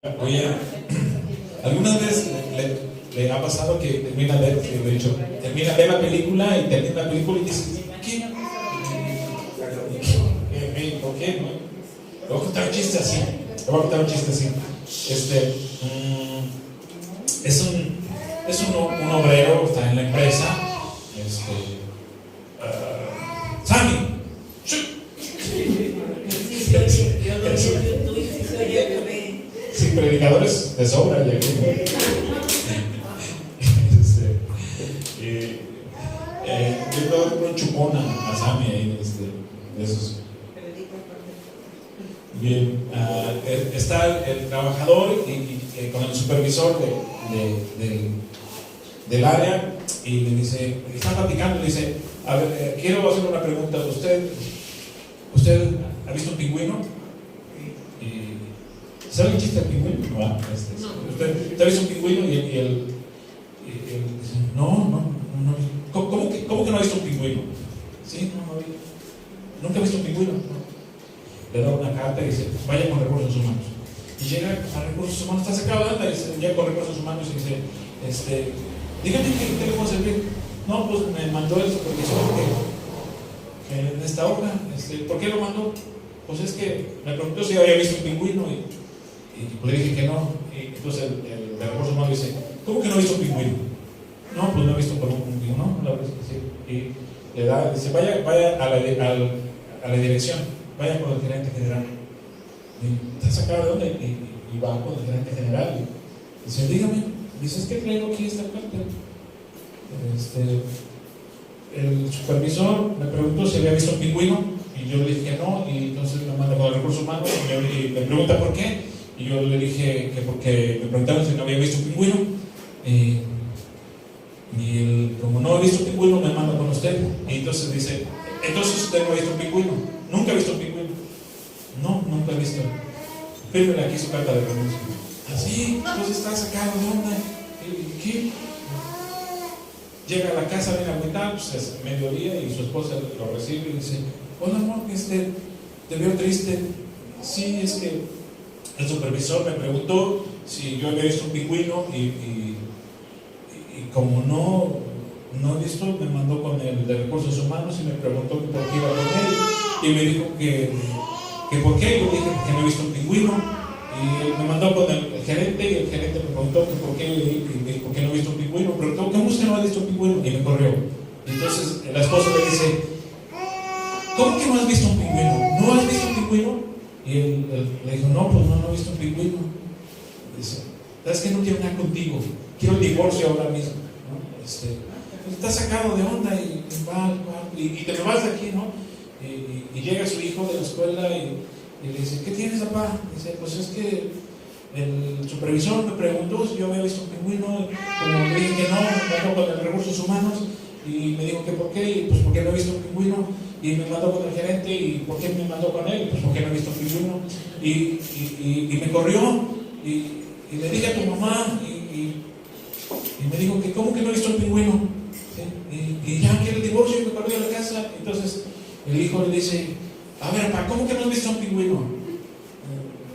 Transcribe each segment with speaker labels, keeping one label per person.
Speaker 1: Oye, ¿alguna vez le ha pasado que termina de ver la película y termina la película y dice, ¿qué? ¿Por qué? ¿No? Le voy a contar un chiste así. Es un obrero, está en la empresa. Sammy. Sí, predicadores de sobra y aquí. Yo le doy un chupón a Sammy ahí, de esos. Bien, está el trabajador y con el supervisor del área y le dice, está platicando, le dice, a ver, quiero hacer una pregunta. ¿Usted ha visto un pingüino? ¿Sabe el chiste del pingüino? No. ¿Usted ha visto un pingüino? Y él dice, no. ¿Cómo que no ha visto un pingüino? Sí, no. Nunca ha visto un pingüino. Le da una carta y dice, vaya con recursos humanos. Y llega a recursos humanos, está sacado de anda, y llega con recursos humanos y dice, dígame qué le puedo servir. No, pues me mandó el supervisor que en esta hoja, ¿por qué lo mandó? Pues es que me preguntó si había visto un pingüino y le dije que no. Y entonces el de recursos humanos dice, ¿cómo que no ha visto un pingüino? No, pues no he visto un pingüino, ¿no? La verdad es que sí. Y le da, dice, vaya a la dirección, vaya con el gerente general. Y ¿está sacado de dónde? Y va con el gerente general. Y dice, dígame. Dice, es que traigo aquí esta carta. El supervisor me preguntó si había visto un pingüino y yo le dije que no, y entonces me manda con el recurso humano y me pregunta por qué, y yo le dije que porque me preguntaron si no había visto un pingüino, y como no he visto un pingüino me manda con usted. Y entonces dice, entonces usted no ha visto un pingüino, nunca ha visto un pingüino. No, nunca he visto. Fírmele aquí su carta de renuncia. Así, entonces está sacado de onda. ¿Qué? Llega a la casa bien agüitado, pues es mediodía y su esposa lo recibe y dice, hola amor, te veo triste. Sí, es que el supervisor me preguntó si yo había visto un pingüino y como no he visto, me mandó con el de recursos humanos y me preguntó que por qué iba con él y me dijo que por qué. Yo dije que no he visto un pingüino. Y me mandó con el gerente y el gerente me preguntó que por qué no he visto un pingüino. Me preguntó, ¿cómo usted no ha visto un pingüino? Y me corrió. Entonces la esposa le dice, ¿cómo que no has visto un pingüino? ¿No has visto un pingüino? Y él le dijo, no, pues no he visto un pingüino. Dice, ¿sabes que no quiero nada contigo? Quiero el divorcio ahora mismo, ¿no? Está sacado de onda y te me vas de aquí, ¿no? Y llega su hijo de la escuela y le dice, ¿qué tienes, papá? Dice, pues es que el supervisor me preguntó si yo había visto un pingüino, como le dije que no, me mandó con el recursos humanos y me dijo que por qué, y pues porque no he visto un pingüino, y me mandó con el gerente, y por qué me mandó con él, pues porque no he visto un pingüino, y me corrió, y le dije a tu mamá, y me dijo que ¿cómo que no he visto un pingüino? ¿Sí? Y ya quiere el divorcio y me corrió a la casa. Entonces el hijo le dice, a ver, papá, ¿cómo que no has visto un pingüino?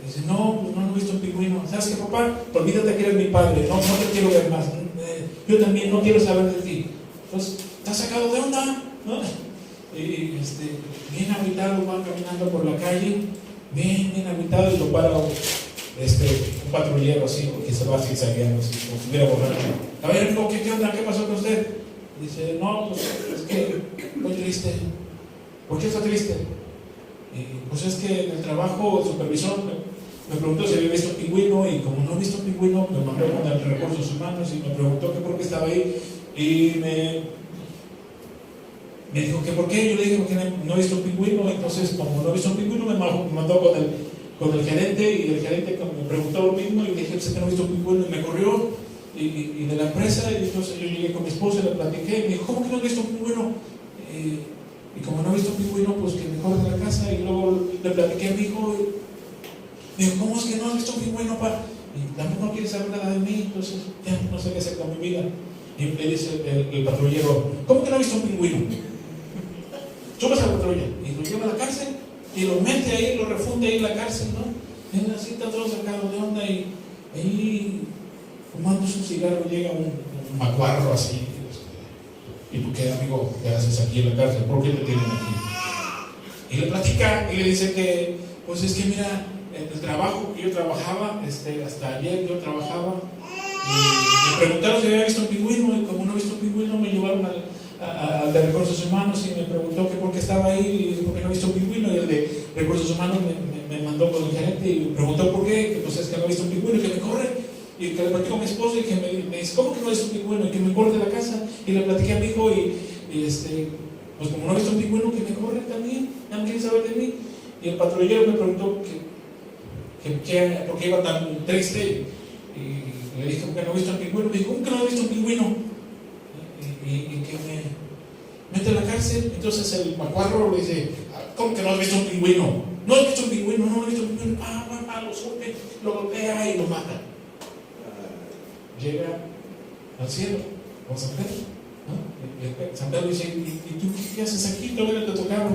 Speaker 1: Dice, no, pues no he visto un pingüino. ¿Sabes qué, papá? Olvídate que eres mi padre, no te quiero ver más. Yo también no quiero saber de ti. Entonces, ¿estás sacado de onda? ¿No? Y bien agüitado, va caminando por la calle, bien agüitado, y lo para un patrullero así, porque se va zigzagueando, así, como si estuviera borracho. A ver, hijo, ¿qué onda? ¿Qué pasó con usted? Dice, no, pues es que estoy triste. ¿Por qué está triste? Pues es que en el trabajo el supervisor me preguntó si había visto un pingüino, y como no he visto un pingüino, me mandó con el recursos humanos y me preguntó que por qué estaba ahí, y me dijo que por qué. Yo le dije que no he visto un pingüino. Entonces, como no he visto un pingüino, me mandó con el gerente, y el gerente me preguntó lo mismo y le dije que no he visto un pingüino, y me corrió y de la empresa. Y entonces yo llegué con mi esposa y le platiqué, y me dijo, ¿cómo que no has visto un pingüino? Y como no he visto un pingüino, pues que me corre de la casa. Y luego le platiqué a mi hijo y me dijo, ¿cómo es que no has visto un pingüino, pa? Y tampoco no quiere saber nada de mí. Entonces ya no sé qué hacer con mi vida. Y le dice el patrullero, ¿cómo que no has visto un pingüino? Subes a la patrulla y lo lleva a la cárcel y lo mete ahí, lo refunde ahí en la cárcel, ¿no? él así está todo sacado de onda y ahí fumándose un cigarro llega un macuarro así. ¿Y tú qué, amigo? ¿Qué haces aquí en la cárcel? ¿Por qué te tienen aquí? Y le platica y le dice que, pues es que mira, en el trabajo que yo trabajaba, hasta ayer yo trabajaba, y me preguntaron si había visto un pingüino, y como no he visto un pingüino, me llevaron al de Recursos Humanos y me preguntó que por qué estaba ahí, y dije, porque no he visto un pingüino, y el de Recursos Humanos me mandó con el gerente y me preguntó por qué, que pues es que no he visto un pingüino, y que me corre. Y que le platico a mi esposo y que me dice, ¿cómo que no he visto un pingüino? Y que me corre de la casa. Y le platiqué a mi hijo pues como no he visto un pingüino, que me corre también, ya no quiere saber de mí. Y el patrullero me preguntó por qué iba tan triste. Y le dije, ¿por qué no he visto un pingüino? Me dijo, ¿cómo que no he visto un pingüino? Y que me mete a la cárcel. Entonces el macuarro le dice, ¿cómo que no has visto un pingüino? No has visto un pingüino, no he visto un pingüino. Lo golpea y lo mata. Llega al cielo con San Pedro, ¿no? San Pedro dice, ¿y tú qué haces aquí? Todavía te tocaba.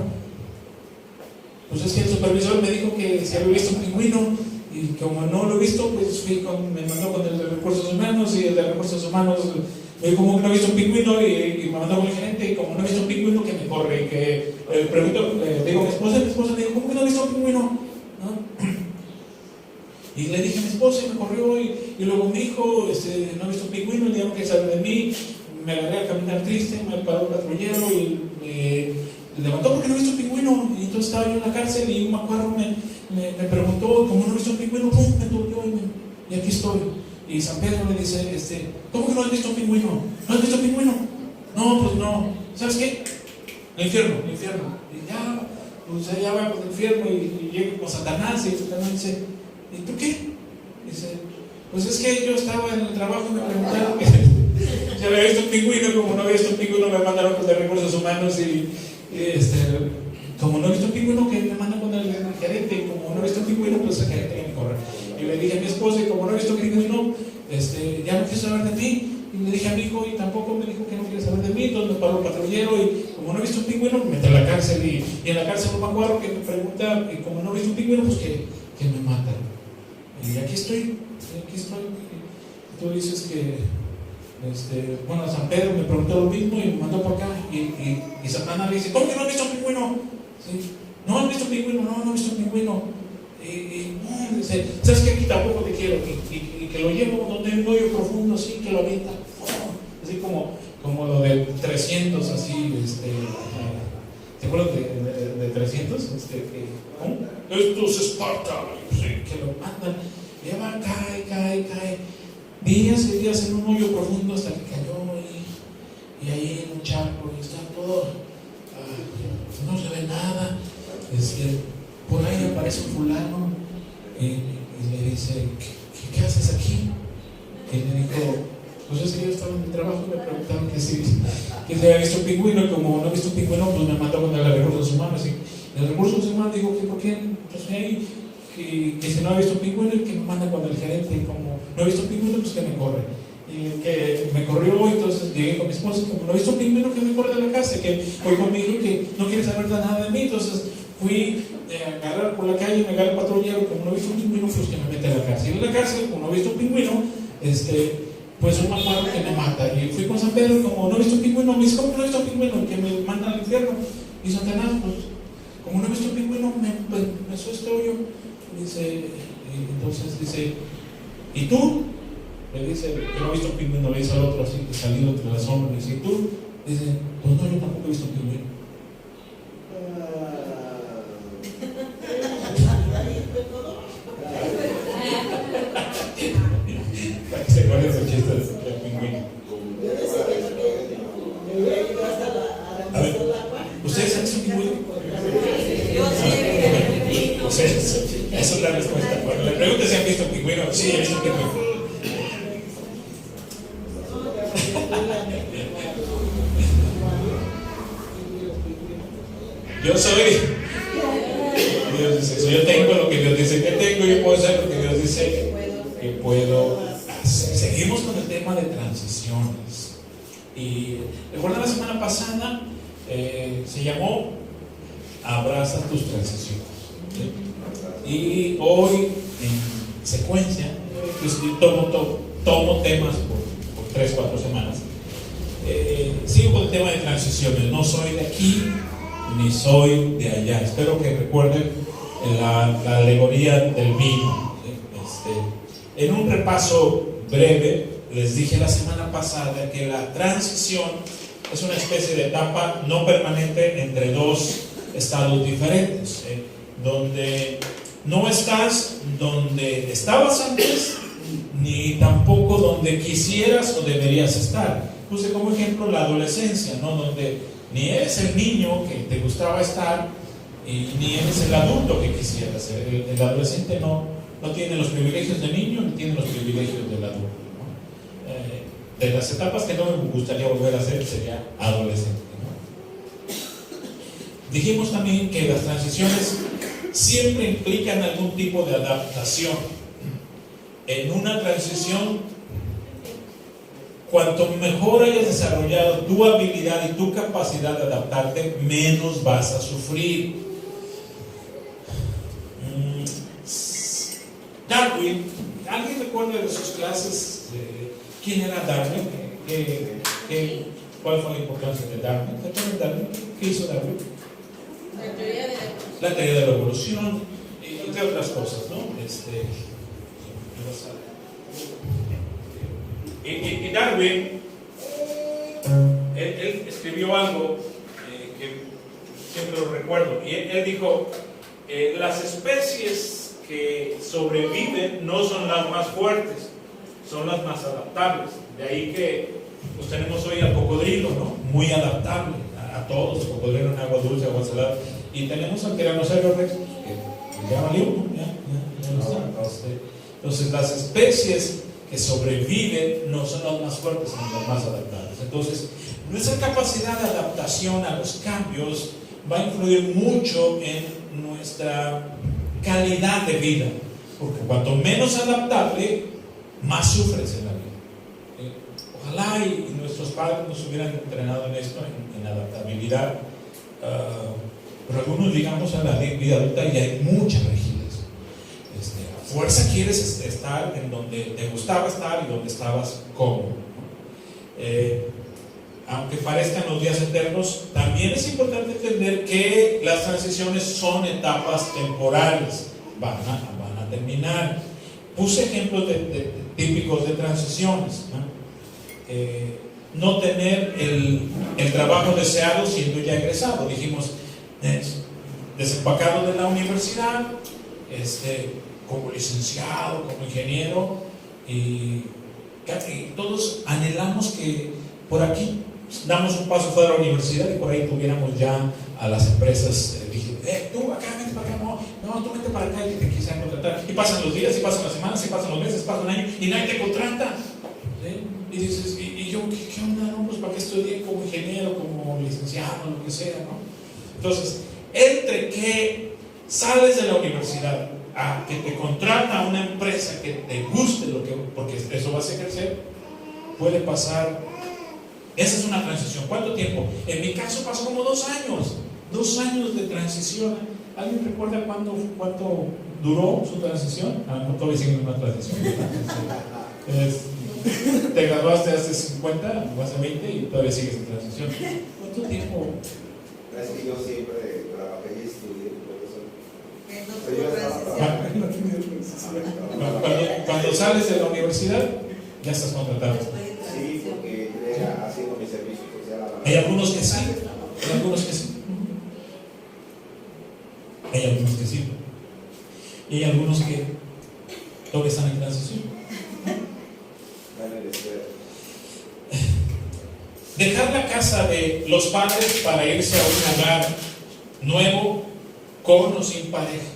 Speaker 1: Pues es que el supervisor me dijo que si había visto un pingüino, y como no lo he visto, pues me mandó con el de Recursos Humanos, y el de Recursos Humanos me dijo, como que no he visto un pingüino, y me mandó con el gerente, y como no he visto un pingüino, que me corre. Y que digo a mi esposa me dijo, ¿cómo que no he visto un pingüino? ¿No? Y le dije a mi esposa y me corrió, y luego mi hijo, no he visto un pingüino, el día no quiere saber de mí, me agarré a caminar triste, me paró el patrullero y me levantó porque no he visto un pingüino. Y entonces estaba yo en la cárcel y un macuarro me preguntó, como no he visto un pingüino, ¡pum! Me dolió y aquí estoy. Y San Pedro le dice, ¿cómo que no has visto un pingüino? ¿No has visto un pingüino? No, pues no. ¿Sabes qué? El infierno. Y ya, pues allá va con el infierno y llego con Satanás, y Satanás dice, ¿y tú qué? Dice, pues es que yo estaba en el trabajo y me preguntaron que si había visto un pingüino. Como no había visto un pingüino, me mandaron con el de Recursos Humanos, y como no he visto un pingüino, que me mandan con el gerente, y como no he visto un pingüino, pues el gerente que me corre. Y le dije a mi esposa, y como no he visto un pingüino, ya no quiero saber de ti. Y le dije a mi hijo, y tampoco me dijo que no quiere saber de mí. Entonces me paró el patrullero, y como no he visto un pingüino, me mete a la cárcel. Y en la cárcel un macuarro que me pregunta, y como no he visto un pingüino, pues que me mata. Y aquí estoy. Y tú dices que, San Pedro me preguntó lo mismo y me mandó por acá. Y Satanás le dice, ¿cómo que no has visto un pingüino? ¿Sí? No has visto un pingüino, no he visto un pingüino. Y dice, ¿sabes qué? Aquí tampoco te quiero. Y que lo llevo donde hay un hoyo profundo, así, que lo avienta. Así como lo de 300, así, ¿te acuerdas de 300? ¿Cómo? Esto es Esparta, que lo mandan. Lleva, cae. Días y días en un hoyo profundo hasta que cayó, y ahí en un charco, y está todo, no se ve nada. Por ahí aparece un fulano y le dice, ¿qué haces aquí? Y le dijo, pues es que yo estaba en el trabajo y me preguntaron que si había visto un pingüino, y como no he visto un pingüino, pues me mandó con el de Recursos Humanos. Y el Recursos Humanos dijo que por qué, pues ahí, que si no ha visto un pingüino, y que me manda con el gerente, y como no he visto un pingüino, pues que me corre. Y que me corrió, entonces llegué con mi esposa, y como no he visto un pingüino, que me corre de la casa, que voy conmigo y que no quiere saber nada de mí. Entonces fui a agarrar por la calle, me agarré el patrullero, y como no he visto un pingüino, pues que me mete a la cárcel. Y en la cárcel, como no he visto un pingüino, pues un macuarro que me mata. Y fui con San Pedro, y como no he visto un pingüino, me dice, ¿cómo no he visto un pingüino? Que me manda al infierno. Y Satanás, pues, como no he visto un pingüino, me suelto yo. Entonces dice, ¿y tú? Le dice, que no he visto un pingüino, le dice al otro así, que salió entre las sombras. Le dice, ¿y tú? Dice, pues no, yo tampoco he visto un pingüino. Para que se acuerden los chistes del pingüino. A ver, ¿ustedes han visto un pingüino? Esa es la respuesta. Cuando le pregunto si han visto un pingüino, sí, he visto un pingüino. Yo soy. Dios dice eso. Yo tengo lo que Dios dice que tengo. Yo puedo hacer lo que Dios dice que puedo hacer. Seguimos con el tema de transiciones. Y recuerda la semana pasada se llamó Abraza tus transiciones. ¿Sí? Y hoy en secuencia. Pues tomo temas por 3-4 semanas. Sigo con el tema de transiciones. No soy de aquí ni soy de allá. Espero que recuerden la alegoría del vino. En un repaso breve, les dije la semana pasada que la transición es una especie de etapa no permanente entre dos estados diferentes, donde no estás donde estabas antes, ni tampoco donde quisieras o deberías estar. Puse como ejemplo la adolescencia, ¿no? Donde ni eres el niño que te gustaba estar y ni eres el adulto que quisieras ser. El adolescente no tiene los privilegios del niño ni tiene los privilegios del adulto, ¿no? De las etapas que no me gustaría volver a hacer sería adolescente, ¿no? Dijimos también que las transiciones siempre implican algún tipo de adaptación. En una transición, cuanto mejor hayas desarrollado tu habilidad y tu capacidad de adaptarte, menos vas a sufrir. Darwin, ¿alguien recuerda de sus clases quién era Darwin? ¿Cuál fue la importancia de Darwin? ¿Recuerdan Darwin? ¿Qué hizo Darwin? La teoría de la evolución, entre otras cosas, ¿no? Y Darwin, él escribió algo que siempre lo recuerdo, y él dijo, las especies que sobreviven no son las más fuertes, son las más adaptables. De ahí que pues, tenemos hoy al cocodrilo, ¿no? Muy adaptable a todos, cocodrilo en agua dulce, agua salada, y tenemos al tiranosaurio rex, que ya valió, ¿no? Ya no está. Entonces las especies que sobreviven no son las más fuertes, sino las más adaptables. Entonces, nuestra capacidad de adaptación a los cambios va a influir mucho en nuestra calidad de vida, porque cuanto menos adaptable, más sufres en la vida. Ojalá y nuestros padres nos hubieran entrenado en esto, en adaptabilidad, pero algunos llegamos a la vida adulta y hay mucha rigidez. A fuerza quieres estar en donde te gustaba estar y donde estabas cómodo. Aunque parezcan los días eternos, también es importante entender que las transiciones son etapas temporales, van a terminar. Puse ejemplos típicos de transiciones, no tener el trabajo deseado siendo ya egresado. Dijimos, desempacado de la universidad, como licenciado, como ingeniero, y todos anhelamos que por aquí damos un paso fuera de la universidad y por ahí tuviéramos ya a las empresas, tú acá, vente para acá, no, tú vente para acá y te quisieran contratar. Y pasan los días, y pasan las semanas, y pasan los meses, pasa un año y nadie te contrata. Y dices, ¿y yo qué onda? No, pues para qué estudié como ingeniero, como licenciado, lo que sea, ¿no? Entonces, entre que sales de la universidad a que te contrata una empresa que te guste porque eso vas a ejercer, puede pasar. Esa es una transición. ¿Cuánto tiempo? En mi caso pasó como 2 años. 2 años de transición. ¿Alguien recuerda cuánto duró su transición? A lo mejor todavía sigue en una transición. Te graduaste hace 50 o hace 20 y todavía sigues en transición. ¿Cuánto tiempo?
Speaker 2: Es que yo siempre trabajé y estudié,
Speaker 1: Cuando sales de la universidad, ya estás contratado.
Speaker 2: Sí, porque era haciendo mi servicio social.
Speaker 1: Hay algunos que sí, hay algunos que sí. Hay algunos que sí. Y hay algunos que todavía están en transición. Dejar la casa de los padres para irse a un hogar nuevo, con o sin pareja.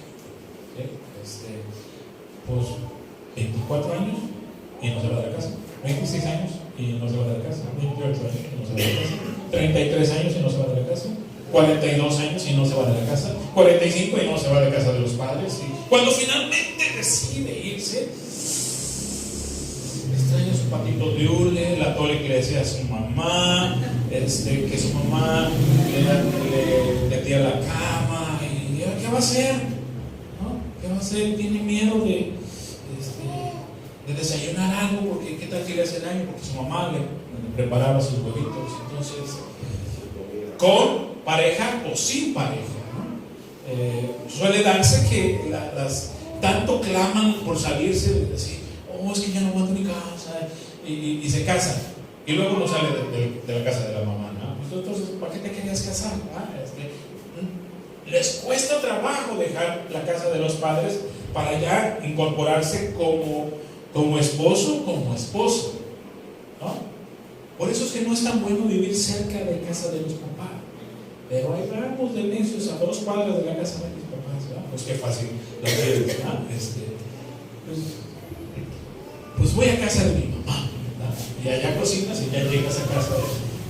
Speaker 1: Pues 24 años y no se va de la casa. 26 años y no se va de la casa. 28 años y no se va de la casa. 33 años y no se va de la casa. 42 años y no se va de la casa. 45 y no se va de casa de los padres. Y cuando finalmente decide irse, extraña su patito de hule, la tole que le decía a su mamá, que su mamá le tendía la cama, y ¿qué va a hacer? ¿No? ¿Qué va va a hacer? Tiene miedo de desayunar algo, porque qué tal que le hace daño, porque su mamá le preparaba sus huevitos. Entonces, con pareja o sin pareja, ¿no? Suele darse que tanto claman por salirse, de decir, es que ya no aguanto mi casa, y se casan, y luego no sale de la casa de la mamá, ¿no? Entonces, ¿para qué te querías casar? Les cuesta trabajo dejar la casa de los padres para ya incorporarse como esposo, como esposa, ¿no? Por eso es que no es tan bueno vivir cerca de casa de los papás. Pero ahí vamos de necios a 2 cuadras de la casa de mis papás, ¿no? Pues qué fácil lo quieres, ¿no? Pues voy a casa de mi mamá, ¿no? Y allá cocinas y ya llegas a casa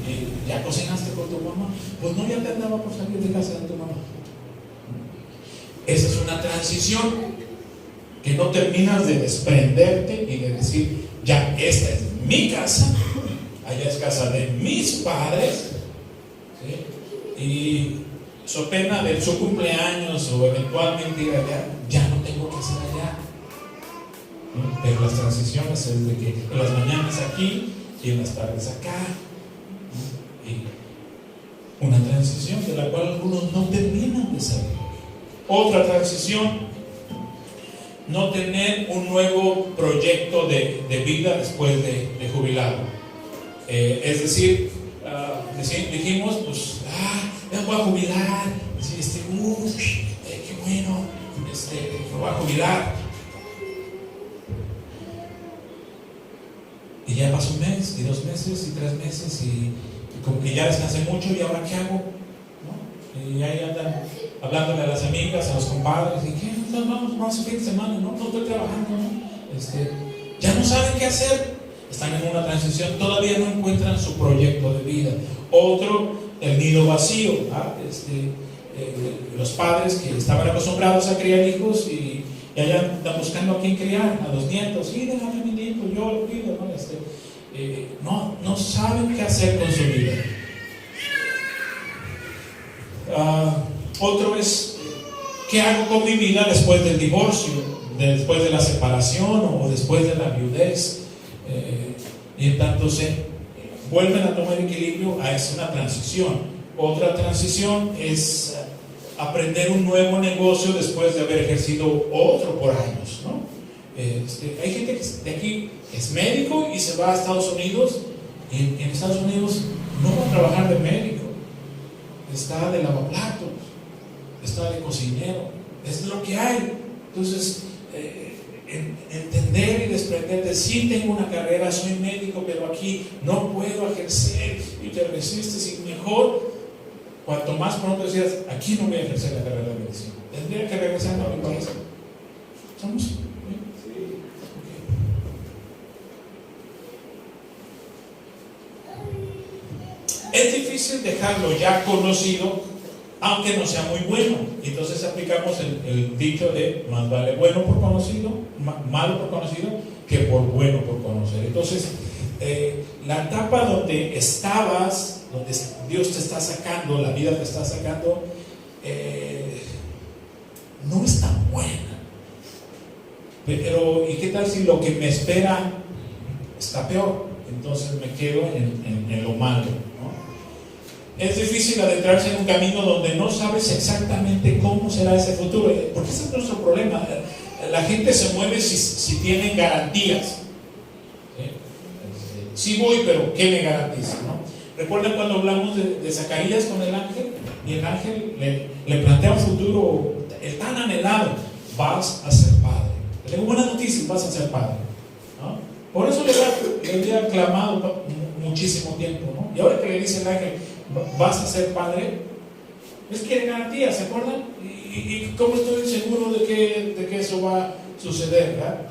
Speaker 1: y ya cocinaste con tu mamá. Pues no, ya te andaba por salir de casa de tu mamá. Esa es una transición que no terminas de desprenderte y de decir, ya, esta es mi casa, allá es casa de mis padres, ¿sí? Y so pena de su cumpleaños o eventualmente ir allá, ya no tengo que hacer allá. ¿No? Pero las transiciones es de que en las mañanas aquí y en las tardes acá, ¿no? Y una transición de la cual algunos no terminan de salir. Otra transición, no tener un nuevo proyecto de vida después de jubilado. Es decir, dijimos, pues, ya voy a jubilar, qué bueno, me voy a jubilar. Y ya pasó un mes, y 2 meses, y 3 meses, y como que ya descansé mucho, ¿y ahora qué hago? ¿No? Y ahí andan hablándole a las amigas, a los compadres, y ¿qué? Vamos a fin de semana, no estoy trabajando, ¿no? Ya no saben qué hacer, están en una transición, todavía no encuentran su proyecto de vida. Otro, el nido vacío, los padres que estaban acostumbrados a criar hijos y allá están buscando a quién criar, a los nietos, sí, déjame a mi nieto, yo lo cuido, ¿no? No saben qué hacer con su vida. Otro es, ¿qué hago con mi vida después del divorcio, después de la separación o después de la viudez? Y en tanto se vuelven a tomar equilibrio, es una transición. Otra transición es aprender un nuevo negocio después de haber ejercido otro por años, ¿no? Hay gente que de aquí es médico y se va a Estados Unidos, y en Estados Unidos no va a trabajar de médico, está de lavaplatos, está de cocinero, es lo que hay. Entonces, entender y desprender de sí tengo una carrera, soy médico, pero aquí no puedo ejercer, y te resistes, y mejor, cuanto más pronto decías, aquí no voy a ejercer la carrera de medicina, tendría que regresar a mi país. ¿Somos? ¿Sí? Okay. Es difícil dejarlo ya conocido, aunque no sea muy bueno. Entonces aplicamos el dicho de más vale bueno por conocido, malo por conocido, que por bueno por conocer. Entonces, la etapa donde estabas, donde Dios te está sacando, la vida te está sacando, no es tan buena. Pero, ¿y qué tal si lo que me espera está peor? Entonces me quedo en lo malo, ¿no? Es difícil adentrarse en un camino donde no sabes exactamente cómo será ese futuro, porque ese es nuestro problema. La gente se mueve si tienen garantías. Sí voy, pero ¿qué me garantiza? ¿No? ¿Recuerdan cuando hablamos de Zacarías con el ángel? Y el ángel le plantea un futuro, el tan anhelado: vas a ser padre. Le tengo buenas noticias, vas a ser padre, ¿no? Por eso le había clamado muchísimo tiempo, ¿no? Y ahora que le dice el ángel, vas a ser padre, es que garantía, ¿se acuerdan? ¿Y cómo estoy seguro de que eso va a suceder? ¿Verdad?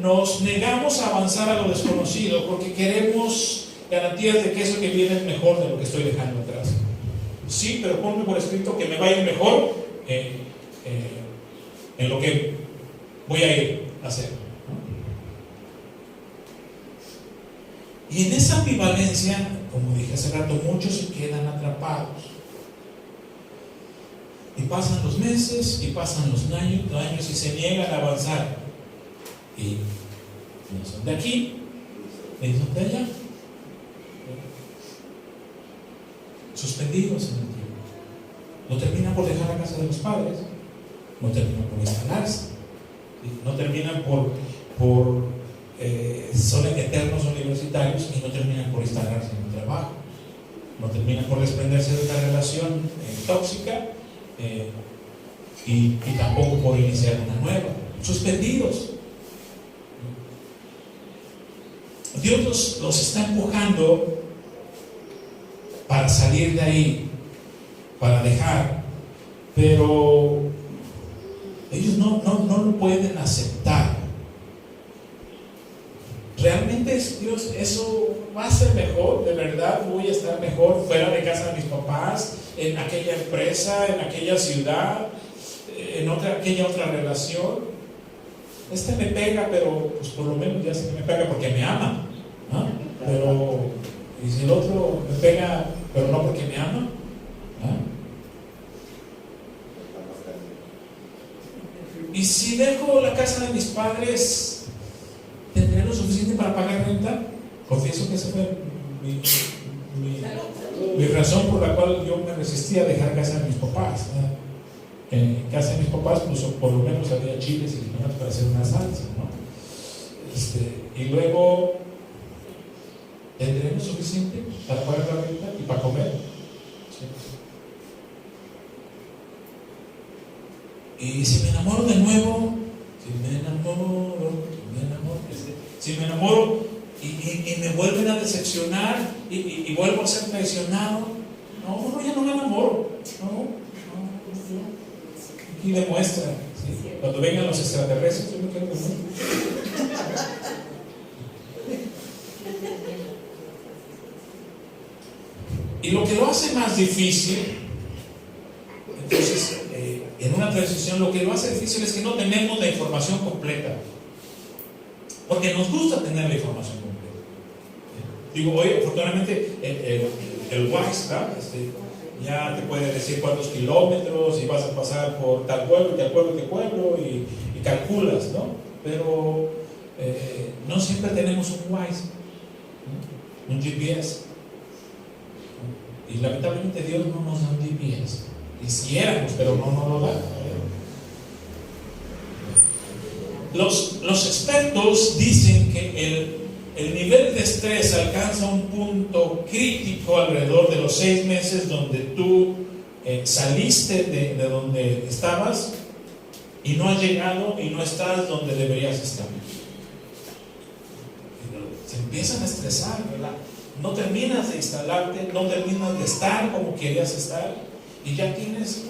Speaker 1: Nos negamos a avanzar a lo desconocido porque queremos garantías de que eso que viene es mejor de lo que estoy dejando atrás. Sí, pero ponme por escrito que me va a ir mejor en lo que voy a ir a hacer, ¿no? Y en esa ambivalencia, como dije hace rato, muchos se quedan atrapados. Y pasan los meses y pasan los años y se niegan a avanzar. Y no son de aquí, ni son de allá. Suspendidos en el tiempo. No terminan por dejar la casa de los padres, no terminan por instalarse, no terminan son eternos universitarios y no terminan por instalarse en un trabajo, no terminan por desprenderse de una relación tóxica y tampoco por iniciar una nueva. Suspendidos. Dios los está empujando para salir de ahí, para dejar, pero ellos no lo pueden aceptar. ¿Realmente Dios, eso va a ser mejor? ¿De verdad voy a estar mejor fuera de casa de mis papás, en aquella empresa, en aquella ciudad, en aquella otra relación? Me pega, pero pues por lo menos ya sé que me pega porque me ama, ¿no? Pero, y si el otro me pega, pero no porque me ama, ¿no? Y si dejo la casa de mis padres, ¿tendré lo suficiente para pagar renta? Confieso que esa fue mi razón por la cual yo me resistía a dejar casa de mis papás, ¿no? En casa de mis papás, pues por lo menos había chiles y limones para hacer una salsa, ¿no? Y luego, ¿tendré lo suficiente para pagar la renta y para comer? ¿Sí? Y si me enamoro de nuevo, si me enamoro y me vuelven a decepcionar y vuelvo a ser traicionado, no, ya no me enamoro, y demuestra, ¿sí? Cuando vengan los extraterrestres, yo me quedo con él. Y lo que lo hace más difícil, entonces, en una transición, lo que lo hace difícil es que no tenemos la información completa, porque nos gusta tener la información completa. Digo, hoy, afortunadamente, el Waze, ¿verdad? Ya te puede decir cuántos kilómetros y vas a pasar por tal pueblo, y calculas, ¿no? Pero no siempre tenemos un Waze, ¿no? Un GPS. Y lamentablemente Dios no nos da un GPS. Quisiéramos, pero no nos lo da. Los expertos dicen que el nivel de estrés alcanza un punto crítico alrededor de los 6 meses donde tú saliste de donde estabas y no has llegado y no estás donde deberías estar. Se empiezan a estresar, ¿verdad? No terminas de instalarte, no terminas de estar como querías estar y ya tienes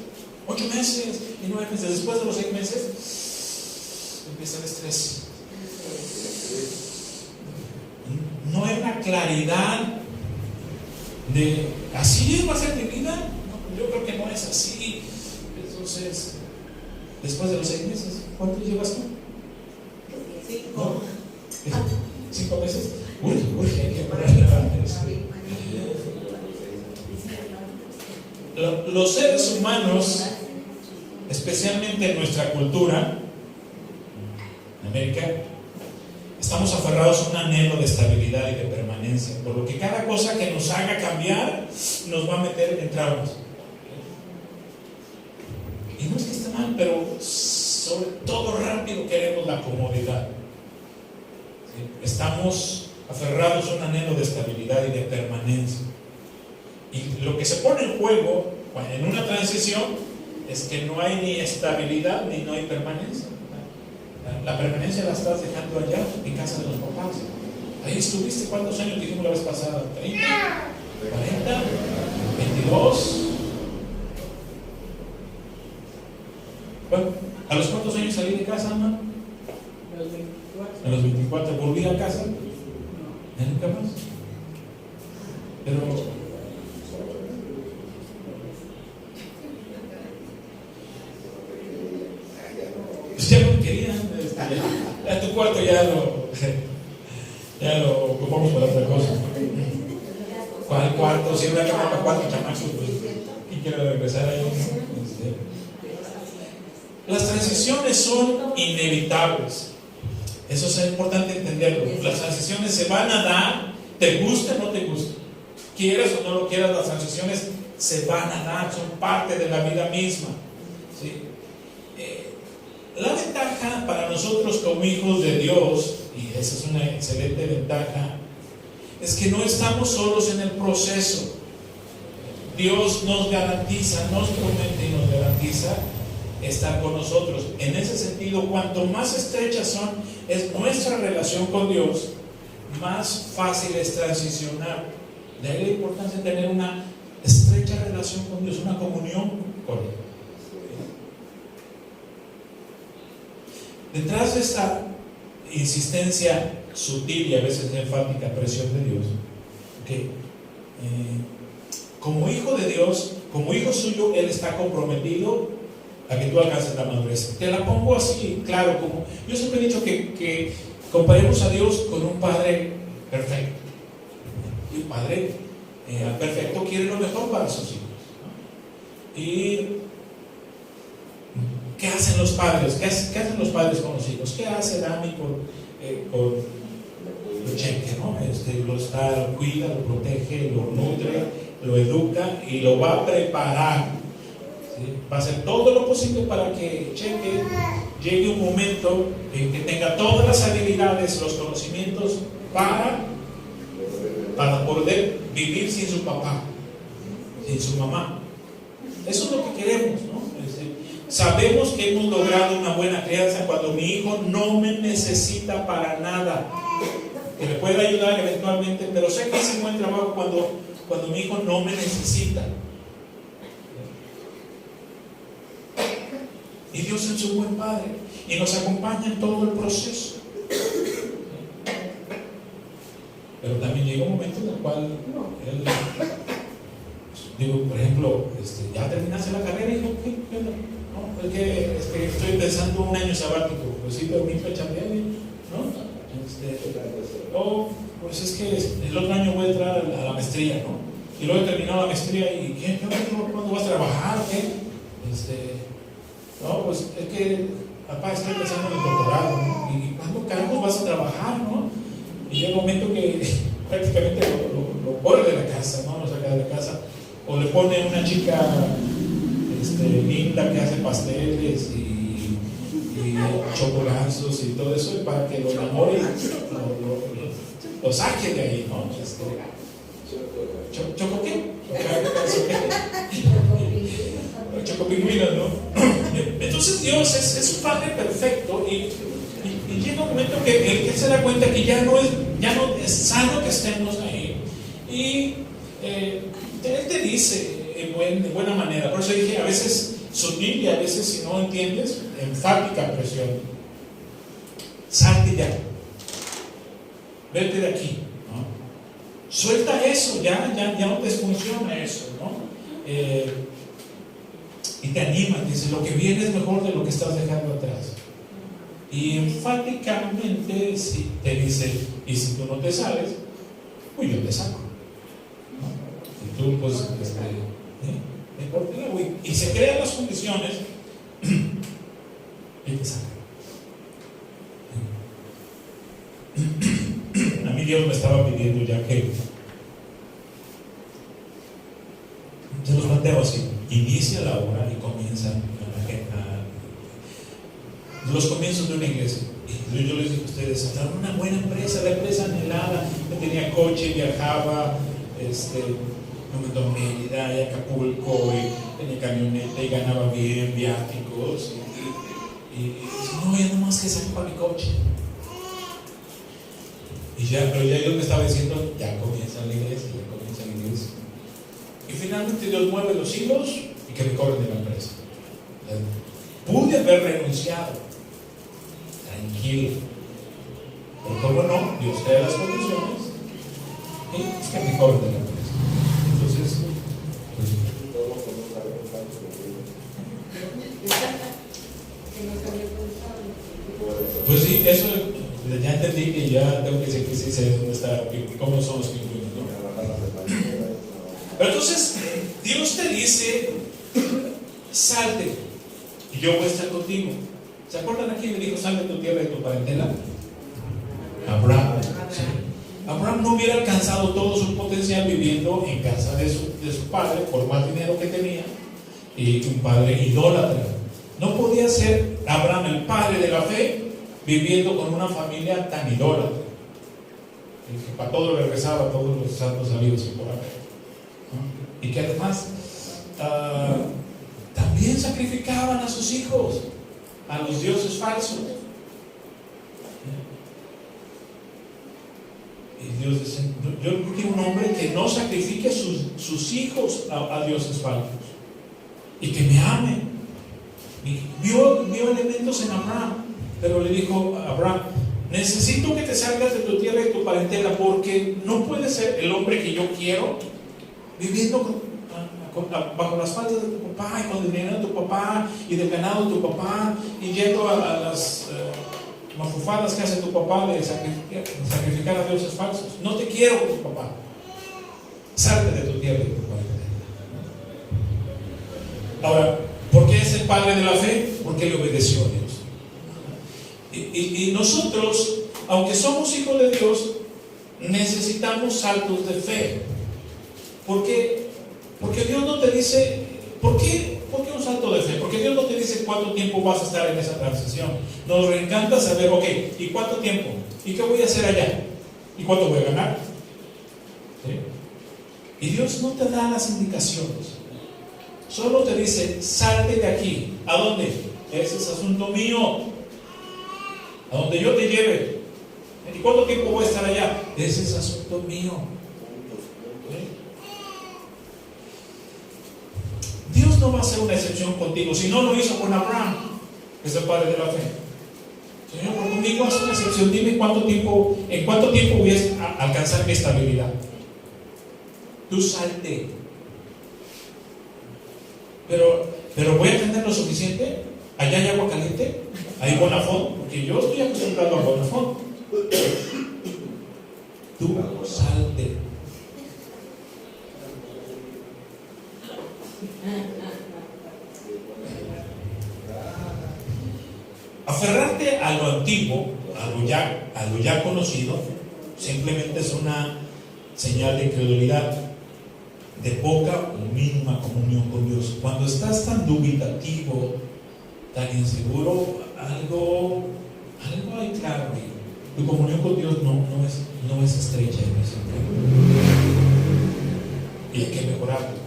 Speaker 1: 8 meses y 9 meses. Después de los 6 meses empieza el estrés. No hay una claridad de así va a ser mi vida. No, yo creo que no es así. Entonces, después de los 6 meses, ¿cuánto llevas tú? 5. ¿No? 5 meses. Uy, hay que ponerle antes. Los seres humanos, especialmente en nuestra cultura, en América, estamos aferrados a un anhelo de estabilidad y de permanencia, por lo que cada cosa que nos haga cambiar nos va a meter en traumas. Y no es que esté mal, pero sobre todo rápido queremos la comodidad. ¿Sí? Estamos aferrados a un anhelo de estabilidad y de permanencia. Y lo que se pone en juego en una transición es que no hay ni estabilidad ni no hay permanencia. La permanencia la estás dejando allá en casa de los papás. Ahí estuviste, ¿cuántos años dijimos la vez pasada? ¿30? ¿40? ¿22? Bueno, ¿a los cuántos años salí de casa, Ana? A los 24. ¿Volví a casa? Nunca más. Pero pues ya no querían. Ya tu cuarto ya lo ocupamos para otra cosa. ¿Cuál cuarto? Si una cama para 4 chamacos, pues, ¿quién quiere regresar ahí? Las transiciones son inevitables. Eso es importante entenderlo. Las transiciones se van a dar, te guste o no te guste. Quieras o no lo quieras, las transiciones se van a dar, son parte de la vida misma. ¿Sí? La ventaja para nosotros como hijos de Dios, y esa es una excelente ventaja, es que no estamos solos en el proceso. Dios nos garantiza, nos promete y nos garantiza estar con nosotros. En ese sentido, cuanto más estrechas es nuestra relación con Dios, más fácil es transicionar. De ahí la importancia de tener una estrecha relación con Dios, una comunión con Él. Detrás de esta insistencia sutil y a veces enfática presión de Dios, como hijo de Dios, como hijo suyo, Él está comprometido a que tú alcances la madurez. Te la pongo así, claro, como yo siempre he dicho que comparemos a Dios con un padre perfecto. Y un padre perfecto quiere lo mejor para sus hijos, ¿no? Y ¿qué hacen los padres? ¿Qué hacen los padres con los hijos? ¿Qué hace Dani con lo cheque, ¿no? Lo cuida, lo protege, lo nutre, lo educa y lo va a preparar. ¿Sí? Va a hacer todo lo posible para que Cheque llegue un momento en que tenga todas las habilidades, los conocimientos para poder vivir sin su papá, sin su mamá. Eso es lo que queremos, ¿no? Sabemos que hemos logrado una buena crianza cuando mi hijo no me necesita para nada, que me puede ayudar eventualmente, pero sé que hice un buen trabajo cuando mi hijo no me necesita. Y Dios es un buen padre y nos acompaña en todo el proceso. Pero también llega un momento en el cual él, digo, por ejemplo, ya terminaste la carrera, hijo, ¿qué onda? No, es que estoy pensando un año sabático, pues sí, pero mi fecha ¿no? Pues es que el otro año voy a entrar a la maestría, ¿no? Y luego he terminado la maestría y ¿qué? ¿Cuándo vas a trabajar? ¿Qué? No, pues es que, papá, estoy pensando en el doctorado, ¿no? ¿Y cuándo carajos vas a trabajar, no? Y llega un momento que prácticamente lo corre de la casa, ¿no? Lo saca de la casa. O le pone una chica linda que hace pasteles y chocolazos y todo eso para que lo enamore y lo saque de ahí, ¿no? ¿Choco qué? Chocopingüinos, ¿no? Entonces Dios es un padre perfecto y llega un momento que él se da cuenta que ya no es sano que estemos ahí. Y él te dice de buena manera. Por eso dije, a veces sutil y a veces, si no entiendes, enfática presión. Salte ya. Vete de aquí, ¿no? Suelta eso, ya no te funciona eso, ¿no? Y te anima, te dice, lo que viene es mejor de lo que estás dejando atrás. Y enfáticamente te dice, y si tú no te sales, pues yo te saco, ¿no? Y tú pues y se crean las condiciones y te saca. A mí Dios me estaba pidiendo ya que se los planteo así: inicia la obra y comienza los comienzos de una iglesia. Y yo les dije a ustedes, hacer una buena empresa, la empresa anhelada. Yo tenía coche, viajaba, me mandó a Mérida y Acapulco, y tenía camioneta y ganaba bien, viáticos. Y no, ya no más que saco para mi coche. Pero ya Dios me estaba diciendo, ya comienza la iglesia. Y finalmente Dios mueve los hilos y que me cobren de la empresa. Pude haber renunciado, tranquilo, pero como no, Dios crea las condiciones y es que me cobren de la empresa. Entonces, pues sí, eso ya entendí que ya tengo que decir que sí sé dónde está, cómo son los pingüinos, ¿no? Pero entonces, Dios te dice, salte. y yo voy a estar contigo. ¿Se acuerdan a quién le dijo, sal de tu tierra y de tu parentela? Abraham. Sí. Abraham no hubiera alcanzado todo su potencial viviendo en casa de su padre, por más dinero que tenía, y un padre idólatra. No podía ser Abraham el padre de la fe viviendo con una familia tan idólatra, que para todo le rezaba a todos los santos sabidos y por haber, ¿no? Y que además también sacrificaban a sus hijos a los dioses falsos. Y Dios dice, yo quiero un hombre que no sacrifique sus hijos a dioses falsos y que me ame. Y vio elementos en Abraham, pero le dijo a Abraham, necesito que te salgas de tu tierra y tu parentela, porque no puede ser el hombre que yo quiero viviendo bajo las faldas de tu papá y con el dinero de tu papá y del ganado de tu papá y yendo a las mafufadas que hace tu papá de sacrificar a dioses falsos. No te quiero con tu papá. Salte de tu tierra y de tu parentela. Ahora, ¿por qué es el padre de la fe? Porque le obedeció a Dios. Y nosotros, aunque somos hijos de Dios, necesitamos saltos de fe. ¿Por qué? Porque Dios no te dice, ¿por qué un salto de fe? Porque Dios no te dice cuánto tiempo vas a estar en esa transición. Nos encanta saber, ok, ¿y cuánto tiempo? ¿Y qué voy a hacer allá? ¿Y cuánto voy a ganar? ¿Sí? Y Dios no te da las indicaciones. Solo te dice, salte de aquí. ¿A dónde? Ese es asunto mío. A donde yo te lleve. ¿Y cuánto tiempo voy a estar allá? Ese es asunto mío. Dios no va a hacer una excepción contigo. Si no lo hizo con Abraham, que es el padre de la fe. Señor, por conmigo haz una excepción. Dime en cuánto tiempo voy a alcanzar mi estabilidad. Tú salte. Pero voy a tener lo suficiente. Allá hay agua caliente, hay Bonafont, porque yo estoy acostumbrado a Bonafont. Tú salte. Aferrarte a lo antiguo, a lo ya conocido, simplemente es una señal de incredulidad, de poca o mínima comunión con Dios. Cuando estás tan dubitativo, tan inseguro, algo hay claro. Tu comunión con Dios no es estrecha y no es sincera. Y hay que mejorarlo.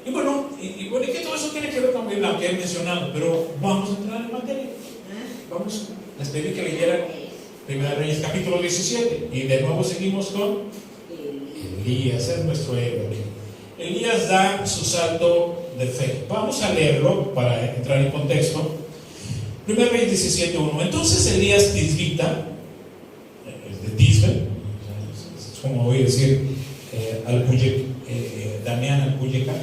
Speaker 1: Y bueno, y que todo eso tiene que ver con lo que he mencionado, pero vamos a entrar en materia. Les pedí que leyeran 1 Reyes capítulo 17 y de nuevo seguimos con Elías, es nuestro héroe. Elías da su salto de fe. Vamos a leerlo para entrar en contexto. 1 Reyes 17:1. Entonces Elías Tisbita, de Tisbe, es como voy a decir Damián Alcuyequita,